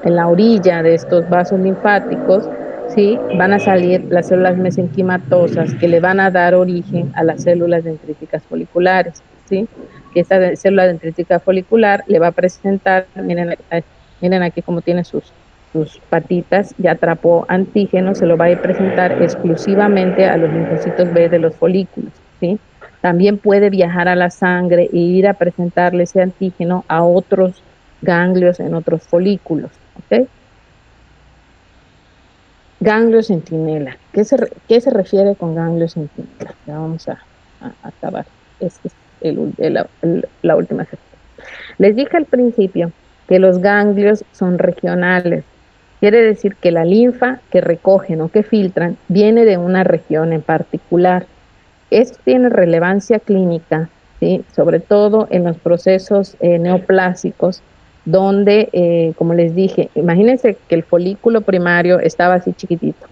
la orilla de estos vasos linfáticos, ¿sí? Van a salir las células mesenquimatosas que le van a dar origen a las células dendríticas foliculares, ¿sí? Que esta célula dendrítica folicular le va a presentar, miren aquí cómo tiene sus patitas, ya atrapó antígeno, se lo va a ir presentar exclusivamente a los linfocitos B de los folículos, ¿sí? También puede viajar a la sangre e ir a presentarle ese antígeno a otros ganglios en otros folículos, ¿ok? Ganglio centinela. ¿Qué se refiere con ganglio centinela? Ya vamos a acabar. Esta es la última sección. Les dije al principio que los ganglios son regionales. Quiere decir que la linfa que recogen o que filtran viene de una región en particular. Esto tiene relevancia clínica, ¿sí? Sobre todo en los procesos neoplásicos, donde, como les dije, imagínense que el folículo primario estaba así chiquitito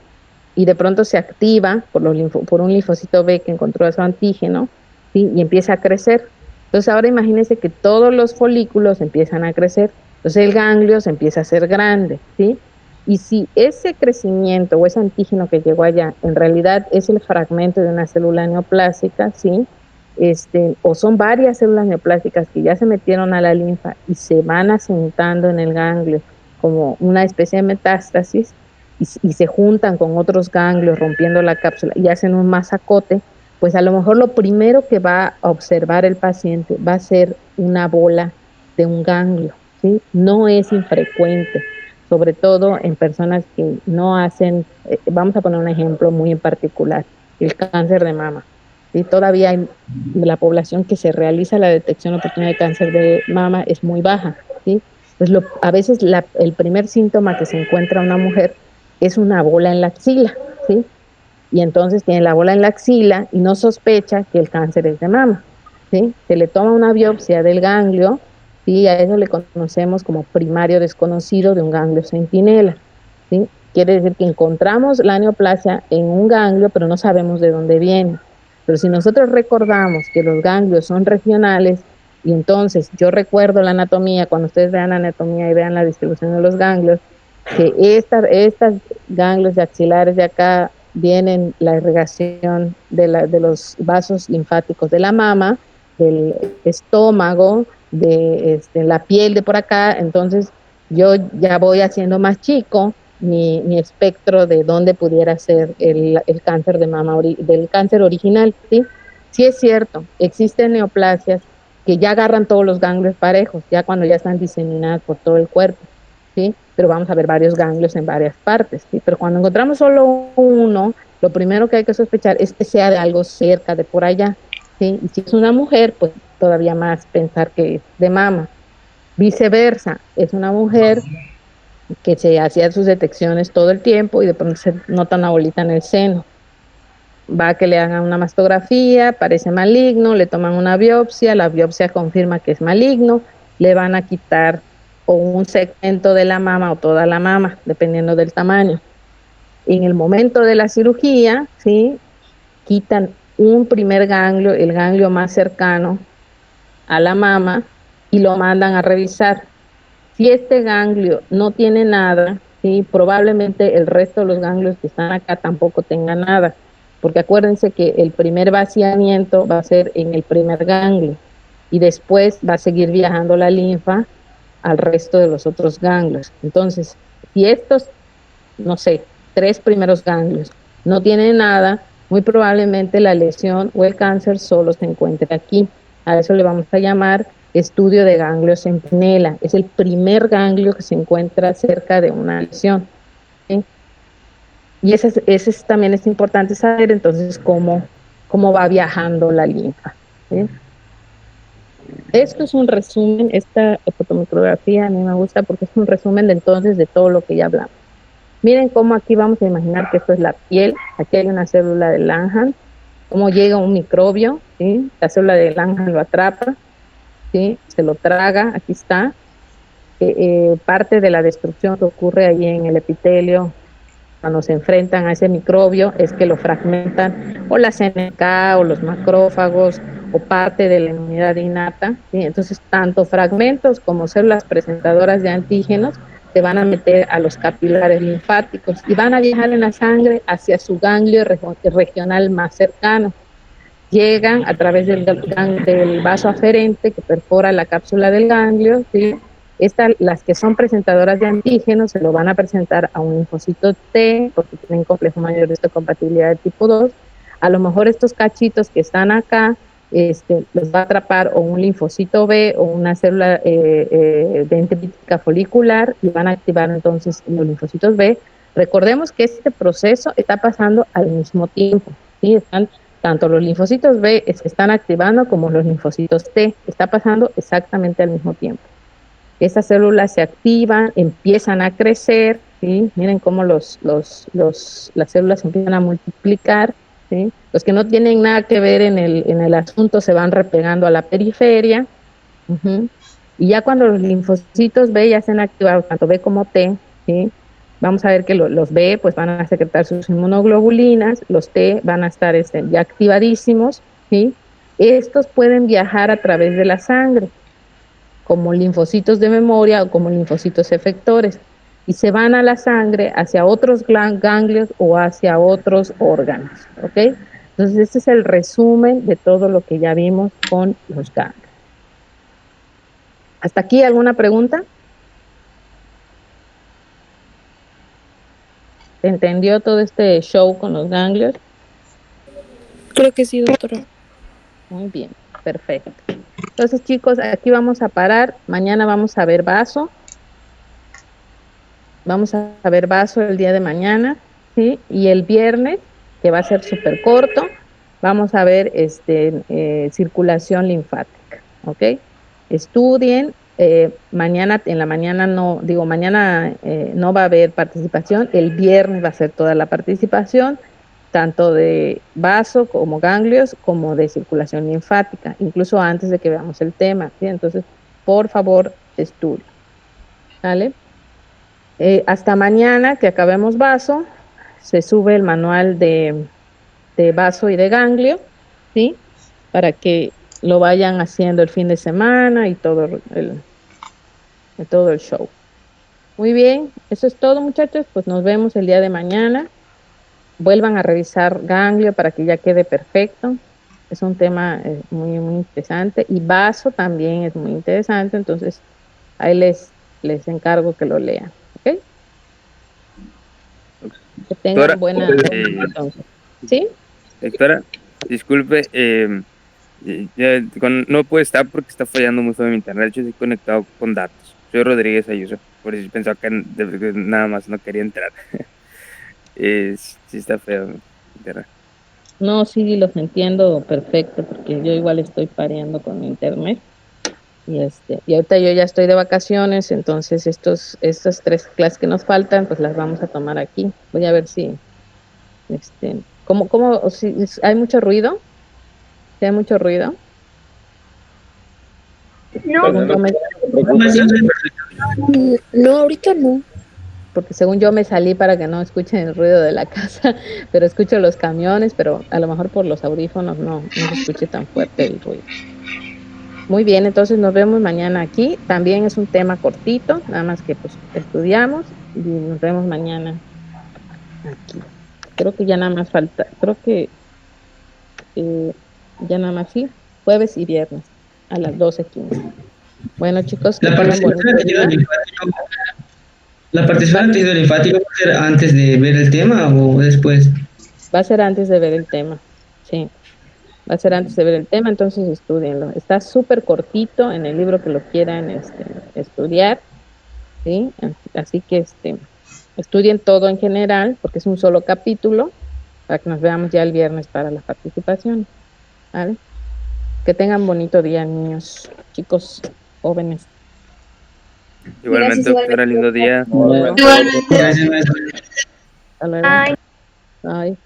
y de pronto se activa por un linfocito B que encontró su antígeno, ¿sí? Y empieza a crecer. Entonces ahora imagínense que todos los folículos empiezan a crecer Entonces el ganglio se empieza a hacer grande, ¿sí? Y si ese crecimiento o ese antígeno que llegó allá en realidad es el fragmento de una célula neoplásica, ¿sí? O son varias células neoplásicas que ya se metieron a la linfa y se van asentando en el ganglio como una especie de metástasis y se juntan con otros ganglios rompiendo la cápsula y hacen un masacote, pues a lo mejor lo primero que va a observar el paciente va a ser una bola de un ganglio, ¿sí? No es infrecuente, sobre todo en personas que no hacen, vamos a poner un ejemplo muy en particular, el cáncer de mama. ¿Sí? Todavía hay, la población que se realiza la detección oportuna de cáncer de mama es muy baja, ¿sí? Pues a veces el primer síntoma que se encuentra una mujer es una bola en la axila, ¿sí? Y entonces tiene la bola en la axila y no sospecha que el cáncer es de mama, ¿sí? Se le toma una biopsia del ganglio, ¿sí? A eso le conocemos como primario desconocido de un ganglio centinela, ¿sí? Quiere decir que encontramos la neoplasia en un ganglio, pero no sabemos de dónde viene. Pero si nosotros recordamos que los ganglios son regionales, y entonces yo recuerdo la anatomía, cuando ustedes vean la anatomía y vean la distribución de los ganglios, que estas ganglios de axilares de acá vienen la irrigación de los vasos linfáticos de la mama, del estómago, de la piel de por acá, entonces yo ya voy haciendo más chico mi espectro de dónde pudiera ser el cáncer de mama, del cáncer original, ¿sí? Sí es cierto, existen neoplasias que ya agarran todos los ganglios parejos, ya cuando ya están diseminadas por todo el cuerpo, ¿sí? Pero vamos a ver varios ganglios en varias partes, ¿sí? Pero cuando encontramos solo uno, lo primero que hay que sospechar es que sea de algo cerca de por allá, ¿sí? Y si es una mujer, pues todavía más pensar que es de mama. Viceversa, es una mujer que se hacía sus detecciones todo el tiempo y de pronto se nota una bolita en el seno. Va a que le hagan una mastografía, parece maligno, le toman una biopsia, la biopsia confirma que es maligno, le van a quitar o un segmento de la mama o toda la mama, dependiendo del tamaño. En el momento de la cirugía, ¿sí? Quitan un primer ganglio, el ganglio más cercano a la mama, y lo mandan a revisar. Si este ganglio no tiene nada, ¿sí? Probablemente el resto de los ganglios que están acá tampoco tengan nada, porque acuérdense que el primer vaciamiento va a ser en el primer ganglio y después va a seguir viajando la linfa al resto de los otros ganglios. Entonces, si estos, no sé, 3 primeros ganglios no tienen nada, muy probablemente la lesión o el cáncer solo se encuentre aquí. A eso le vamos a llamar estudio de ganglio centinela. Es el primer ganglio que se encuentra cerca de una lesión, ¿sí? Y ese también es importante saber entonces cómo va viajando la linfa, ¿sí? Esto es un resumen, esta fotomicrografía a mí me gusta porque es un resumen de entonces de todo lo que ya hablamos. Miren cómo aquí vamos a imaginar que esto es la piel, aquí hay una célula de Langhans, cómo llega un microbio, ¿sí? La célula de Langhans lo atrapa, ¿sí? Se lo traga, aquí está. Parte de la destrucción que ocurre ahí en el epitelio cuando se enfrentan a ese microbio es que lo fragmentan o la CNK o los macrófagos o parte de la inmunidad innata, ¿sí? Entonces, tanto fragmentos como células presentadoras de antígenos se van a meter a los capilares linfáticos y van a viajar en la sangre hacia su ganglio regional más cercano. Llegan a través del vaso aferente que perfora la cápsula del ganglio, ¿sí? Las que son presentadoras de antígenos se lo van a presentar a un linfocito T, porque tienen complejo mayor de histocompatibilidad de tipo 2. A lo mejor estos cachitos que están acá, los va a atrapar o un linfocito B o una célula dendrítica folicular y van a activar entonces los linfocitos B. Recordemos que este proceso está pasando al mismo tiempo, ¿sí? Están tanto los linfocitos B se están activando como los linfocitos T. Está pasando exactamente al mismo tiempo. Esas células se activan, empiezan a crecer, ¿sí? Miren cómo las células empiezan a multiplicar, ¿sí? Los que no tienen nada que ver en el asunto se van repegando a la periferia. Y ya cuando los linfocitos B ya se han activado, tanto B como T, ¿sí? Vamos a ver que los B pues van a secretar sus inmunoglobulinas, los T van a estar ya activadísimos, ¿sí? Estos pueden viajar a través de la sangre. como linfocitos de memoria o como linfocitos efectores y se van a la sangre hacia otros ganglios o hacia otros órganos, ¿ok? Entonces, este es el resumen de todo lo que ya vimos con los ganglios. ¿Hasta aquí alguna pregunta? ¿Se entendió todo este show con los ganglios? Creo que sí, doctora. Muy bien, perfecto. Entonces, chicos, aquí vamos a parar. Mañana vamos a ver vaso. Vamos a ver vaso el día de mañana, ¿sí? Y el viernes, que va a ser súper corto, vamos a ver circulación linfática, ¿ok? Estudien. Mañana, en la mañana no, digo, mañana no va a haber participación. El viernes va a ser toda la participación, tanto de vaso como ganglios, como de circulación linfática, incluso antes de que veamos el tema, ¿sí? Entonces, por favor, estudien, ¿vale? Hasta mañana que acabemos vaso, se sube el manual de vaso y de ganglio, ¿sí? Para que lo vayan haciendo el fin de semana y todo el show. Muy bien, eso es todo, muchachos. Pues nos vemos el día de mañana. Vuelvan a revisar ganglio para que ya quede perfecto. Es un tema muy, muy interesante. Y vaso también es muy interesante. Entonces, ahí les encargo que lo lean. ¿Ok? Que Doctora, tengan buena entonces. ¿Sí? doctora, disculpe, no puede estar porque está fallando muy feo mi internet. Yo estoy conectado con datos. Soy Rodríguez Ayuso, por eso pensaba que nada más no quería entrar. Sí está feo mi internet. No, sí, los entiendo perfecto, porque yo igual estoy pareando con mi internet. Y ahorita yo ya estoy de vacaciones, entonces estas 3 clases que nos faltan, pues las vamos a tomar aquí. Voy a ver si, o si hay mucho ruido, si hay mucho ruido. Según yo me, ¿sí? No, ahorita no. Porque según yo me salí para que no escuchen el ruido de la casa, pero escucho los camiones, pero a lo mejor por los audífonos no se escuche tan fuerte el ruido. Muy bien, entonces nos vemos mañana aquí. También es un tema cortito, nada más que pues estudiamos y nos vemos mañana aquí. Creo que ya nada más falta, creo que ya nada más sí, jueves y viernes a las 12:15. Bueno, chicos, que La tengan participación bonito en tejido día. linfático, la participación en tejido linfático va a ser antes de ver el tema o después. Va a ser antes de ver el tema, sí, va a ser antes de ver el tema, entonces estudienlo. Está súper cortito en el libro que lo quieran estudiar, ¿sí? Así que estudien todo en general, porque es un solo capítulo, para que nos veamos ya el viernes para la participación, ¿vale? Que tengan bonito día, niños, chicos, jóvenes. Igualmente, doctora, lindo día. Hasta luego. Gracias, maestro. Hasta luego. Bye.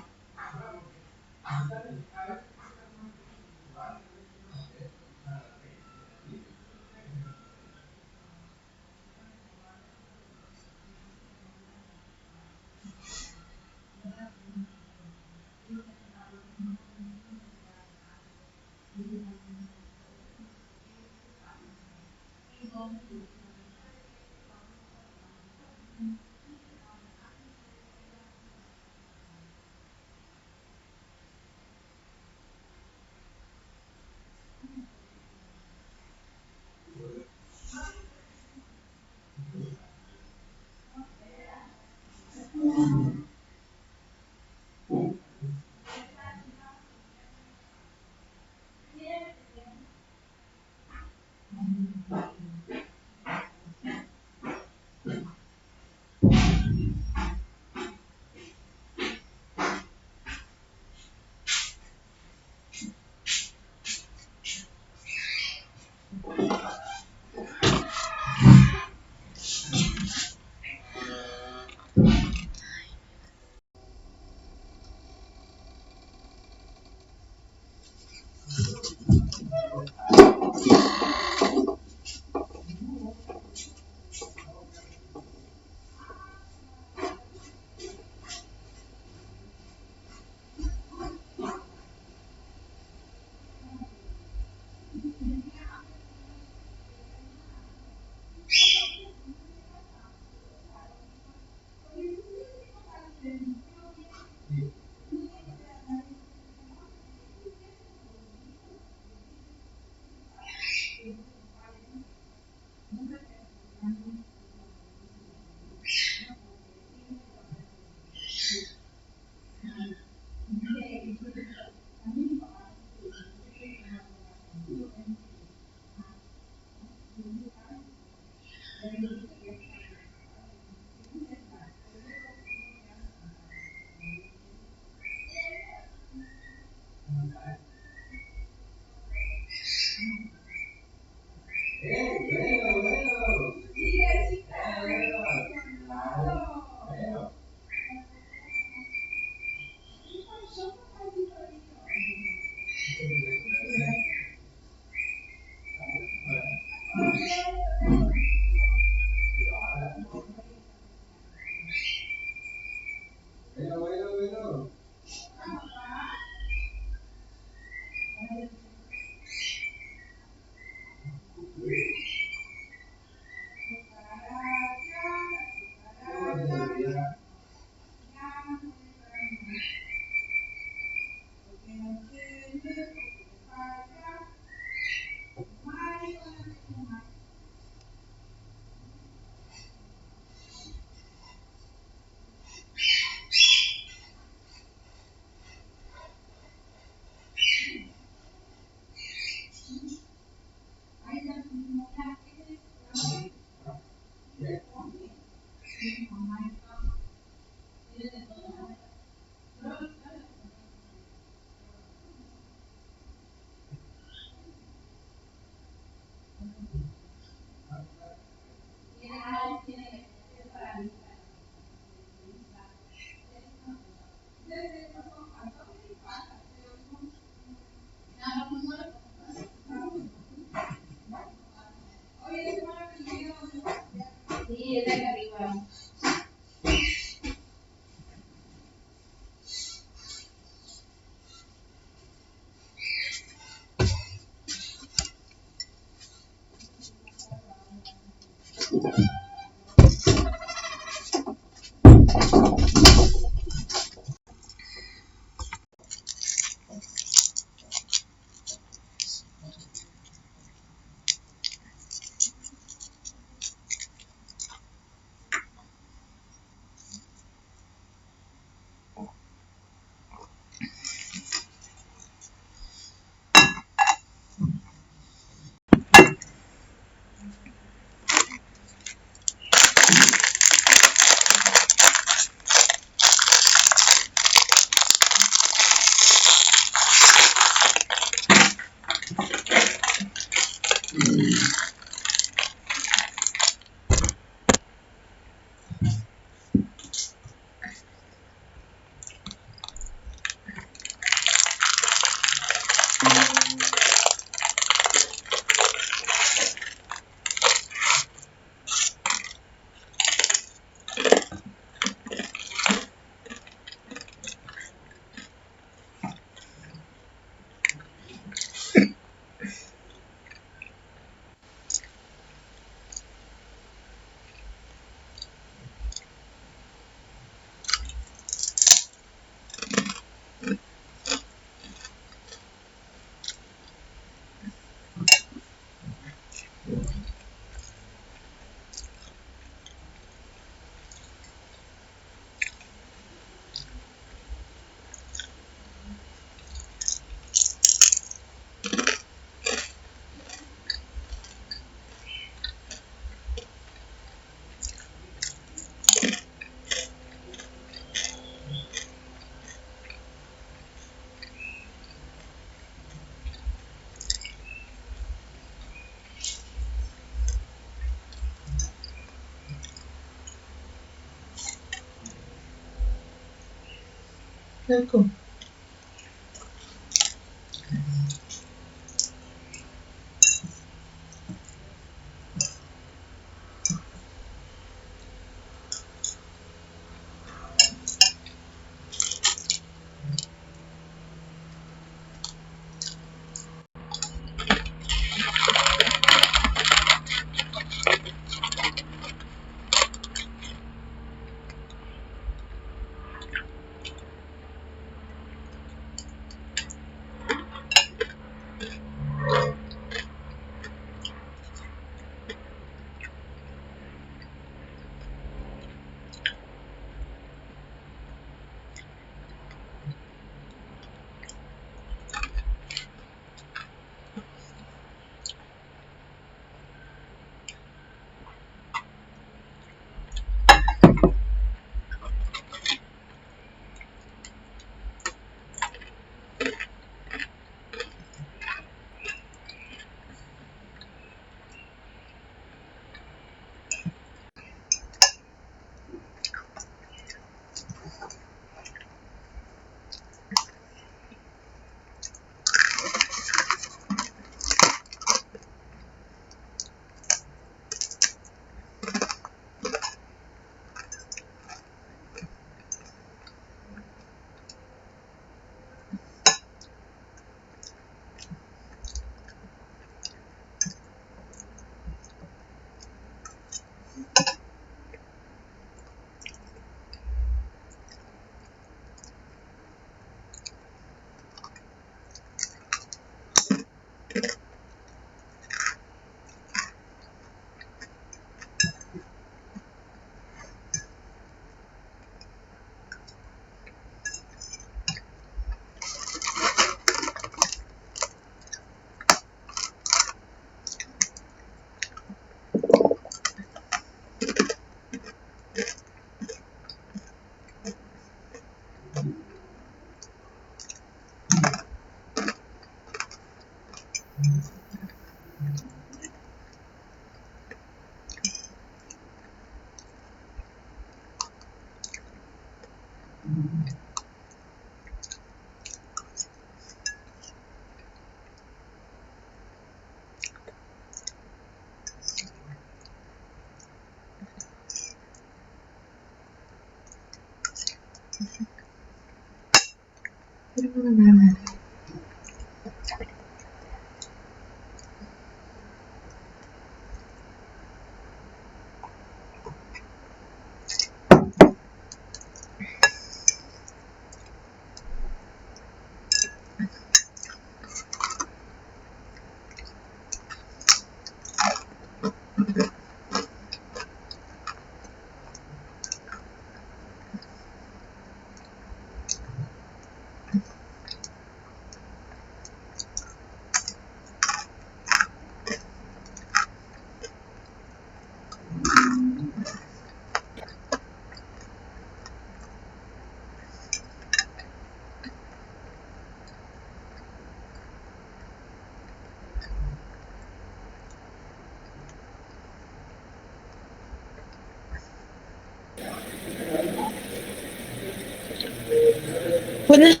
Buenas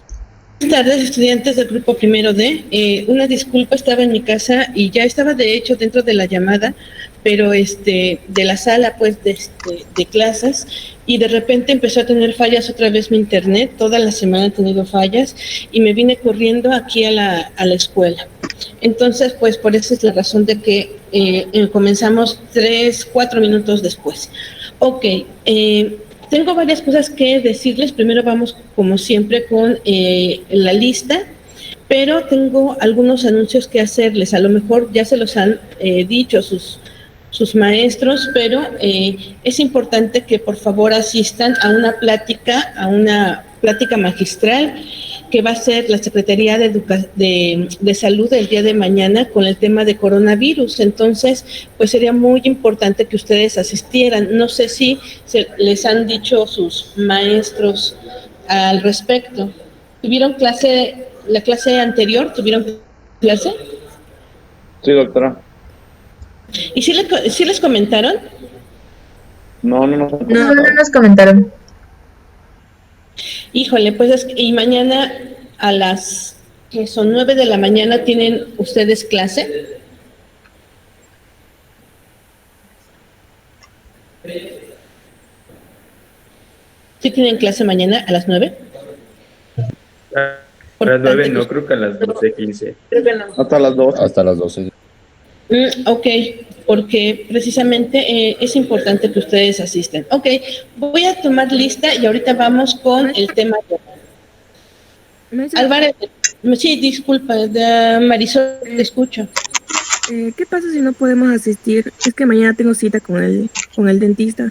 tardes, estudiantes del grupo primero D. Una disculpa, estaba en mi casa y ya estaba de hecho dentro de la llamada, pero de la sala pues de clases, y de repente empezó a tener fallas otra vez mi internet. Toda la semana he tenido fallas y me vine corriendo aquí a la escuela. Entonces, pues por eso es la razón de que comenzamos 3-4 minutos después. Ok, tengo varias cosas que decirles. Primero vamos, como siempre, con la lista, pero tengo algunos anuncios que hacerles. A lo mejor ya se los han dicho sus maestros, pero es importante que por favor asistan a una plática magistral que va a ser la Secretaría de Salud el día de mañana con el tema de coronavirus. Entonces, pues sería muy importante que ustedes asistieran. No sé si les han dicho sus maestros al respecto. ¿Tuvieron clase, la clase anterior? ¿Tuvieron clase? Sí, doctora. ¿Y sí les comentaron? No nos comentaron. Híjole, pues y mañana a las que son 9 de la mañana, ¿tienen ustedes clase? ¿Sí tienen clase mañana a las 9? A las 9 no, creo que a las 12:15. Hasta las 2. Hasta las 12. Ok, porque precisamente es importante que ustedes asisten. Ok, voy a tomar lista y ahorita vamos con el tema. Álvarez, sí, disculpa, Marisol, te escucho. ¿Qué pasa si no podemos asistir? Es que mañana tengo cita con el dentista.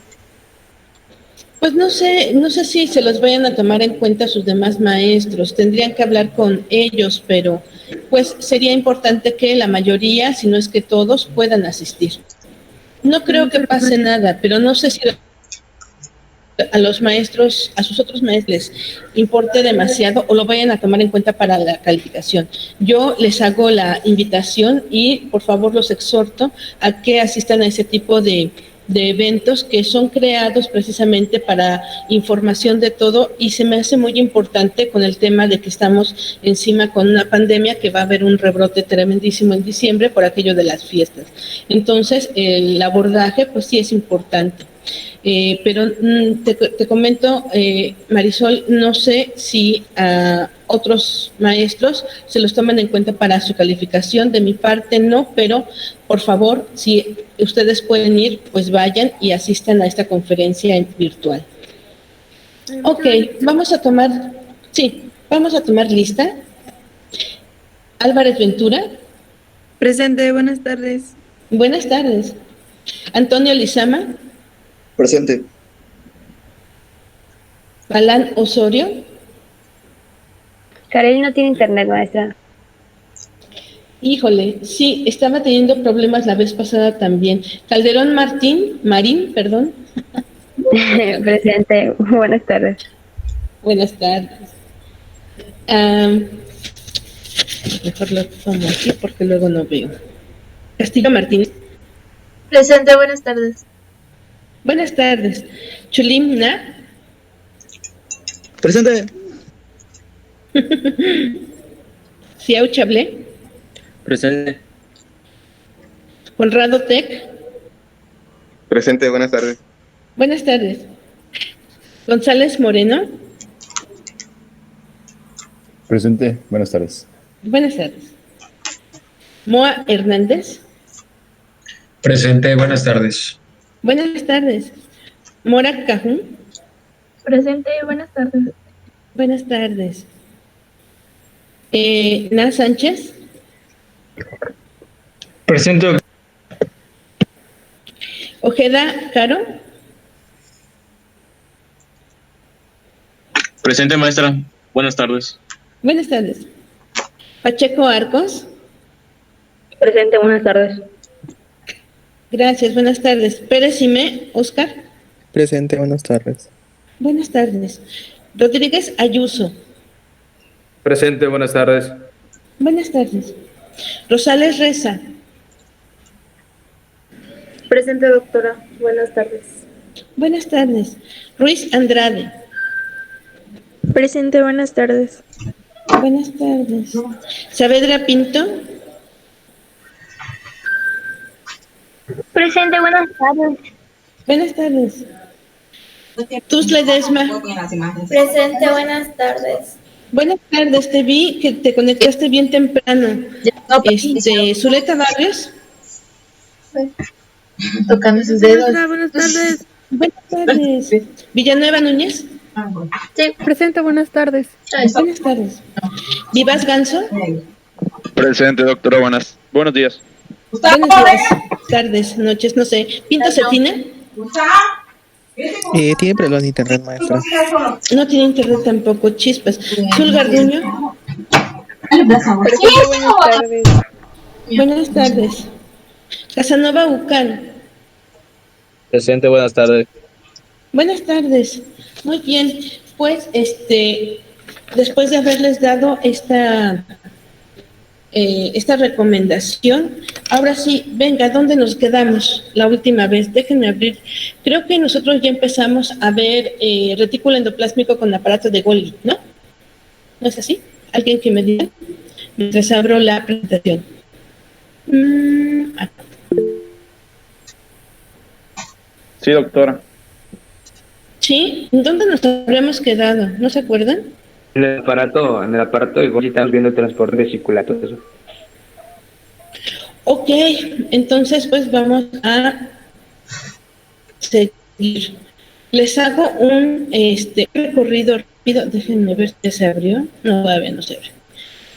Pues no sé si se los vayan a tomar en cuenta sus demás maestros. Tendrían que hablar con ellos, pero pues sería importante que la mayoría, si no es que todos, puedan asistir. No creo que pase nada, pero no sé si a los maestros, a sus otros maestros les importe demasiado o lo vayan a tomar en cuenta para la calificación. Yo les hago la invitación y por favor los exhorto a que asistan a ese tipo de eventos que son creados precisamente para información de todo, y se me hace muy importante con el tema de que estamos encima con una pandemia, que va a haber un rebrote tremendísimo en diciembre por aquello de las fiestas. Entonces, el abordaje pues sí es importante. Pero te comento, Marisol, no sé si a otros maestros se los toman en cuenta para su calificación. De mi parte no, pero por favor, si ustedes pueden ir, pues vayan y asistan a esta conferencia virtual. Ok, vamos a tomar lista. Álvarez Ventura. Presente, buenas tardes. Buenas tardes. Antonio Lizama. Presente. Alan Osorio. Karel no tiene internet, maestra. Híjole, sí, estaba teniendo problemas la vez pasada también. Calderón Marín, perdón. Presente, buenas tardes. Buenas tardes. Mejor lo tomo aquí porque luego no veo. Castillo Martínez. Presente, buenas tardes. Buenas tardes. Chulim Na. Presente. Ciau Chablé, Presente. Conrado Tec, Presente, buenas tardes. buenas tardes. González Moreno, Presente, buenas tardes. buenas tardes. Moa Hernández, Presente, buenas tardes. buenas tardes. Mora Cajún, Presente, buenas tardes. buenas tardes. Na Sánchez, Presente. Ojeda Caro, Presente, maestra. Buenas tardes. buenas tardes. Pacheco Arcos, Presente, buenas tardes. gracias, buenas tardes. Pérez Simé, Oscar, Presente, buenas tardes. buenas tardes. Rodríguez Ayuso, Presente, buenas tardes. buenas tardes. Rosales Reza, Presente, doctora. Buenas tardes. buenas tardes. Ruiz Andrade, Presente, buenas tardes. buenas tardes. Saavedra Pinto, Presente, buenas tardes. buenas tardes. Tus Ledesma, Presente, buenas tardes. buenas tardes. Te vi que te conectaste bien temprano. Zuleta Barrios, Tocando sus dedos. Buenas tardes. buenas tardes. Villanueva Núñez, Sí, presente, buenas tardes. buenas tardes. Vivas Ganso, Presente, doctora, buenos días. buenos días, tardes, noches, no sé. Pinto Cetina, Tiene problemas de internet, maestra. no tiene internet tampoco, chispas. Zul Garduño, Presente, buenas tardes. buenas tardes. Casanova Ucal, Presente, buenas tardes. buenas tardes. Muy bien, pues después de haberles dado esta recomendación, ahora sí, venga, ¿dónde nos quedamos la última vez? Déjenme abrir. Creo que nosotros ya empezamos a ver retículo endoplásmico con aparato de Golgi, ¿no? ¿No es así? ¿Alguien que me diga? Mientras abro la presentación. Acá. Sí, doctora. ¿Sí? ¿Dónde nos habíamos quedado? ¿No se acuerdan? En el aparato de Golgi estamos viendo el transporte vesicular, todo eso. Ok, entonces pues vamos a seguir. Les hago un recorrido rápido. Déjenme ver si se abrió. No, todavía no se abre.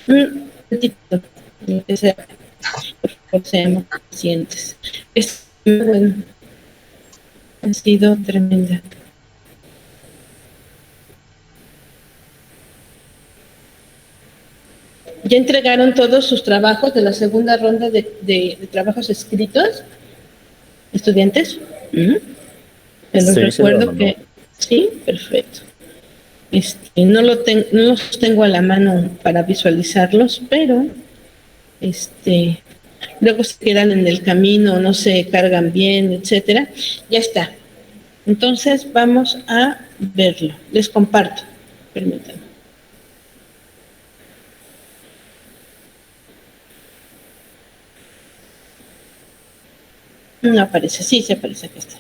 Un ratito. Que se abre. Por favor, seamos pacientes. Bueno, ha sido tremenda. ¿Ya entregaron todos sus trabajos de la segunda ronda de trabajos escritos? ¿Estudiantes? ¿Mm? Les Sí, recuerdo que... Sí, perfecto. No los tengo a la mano para visualizarlos, pero luego se quedan en el camino, no se cargan bien, etcétera. Ya está. Entonces vamos a verlo. Les comparto. Permítanme. No aparece, sí, se aparece, aquí está.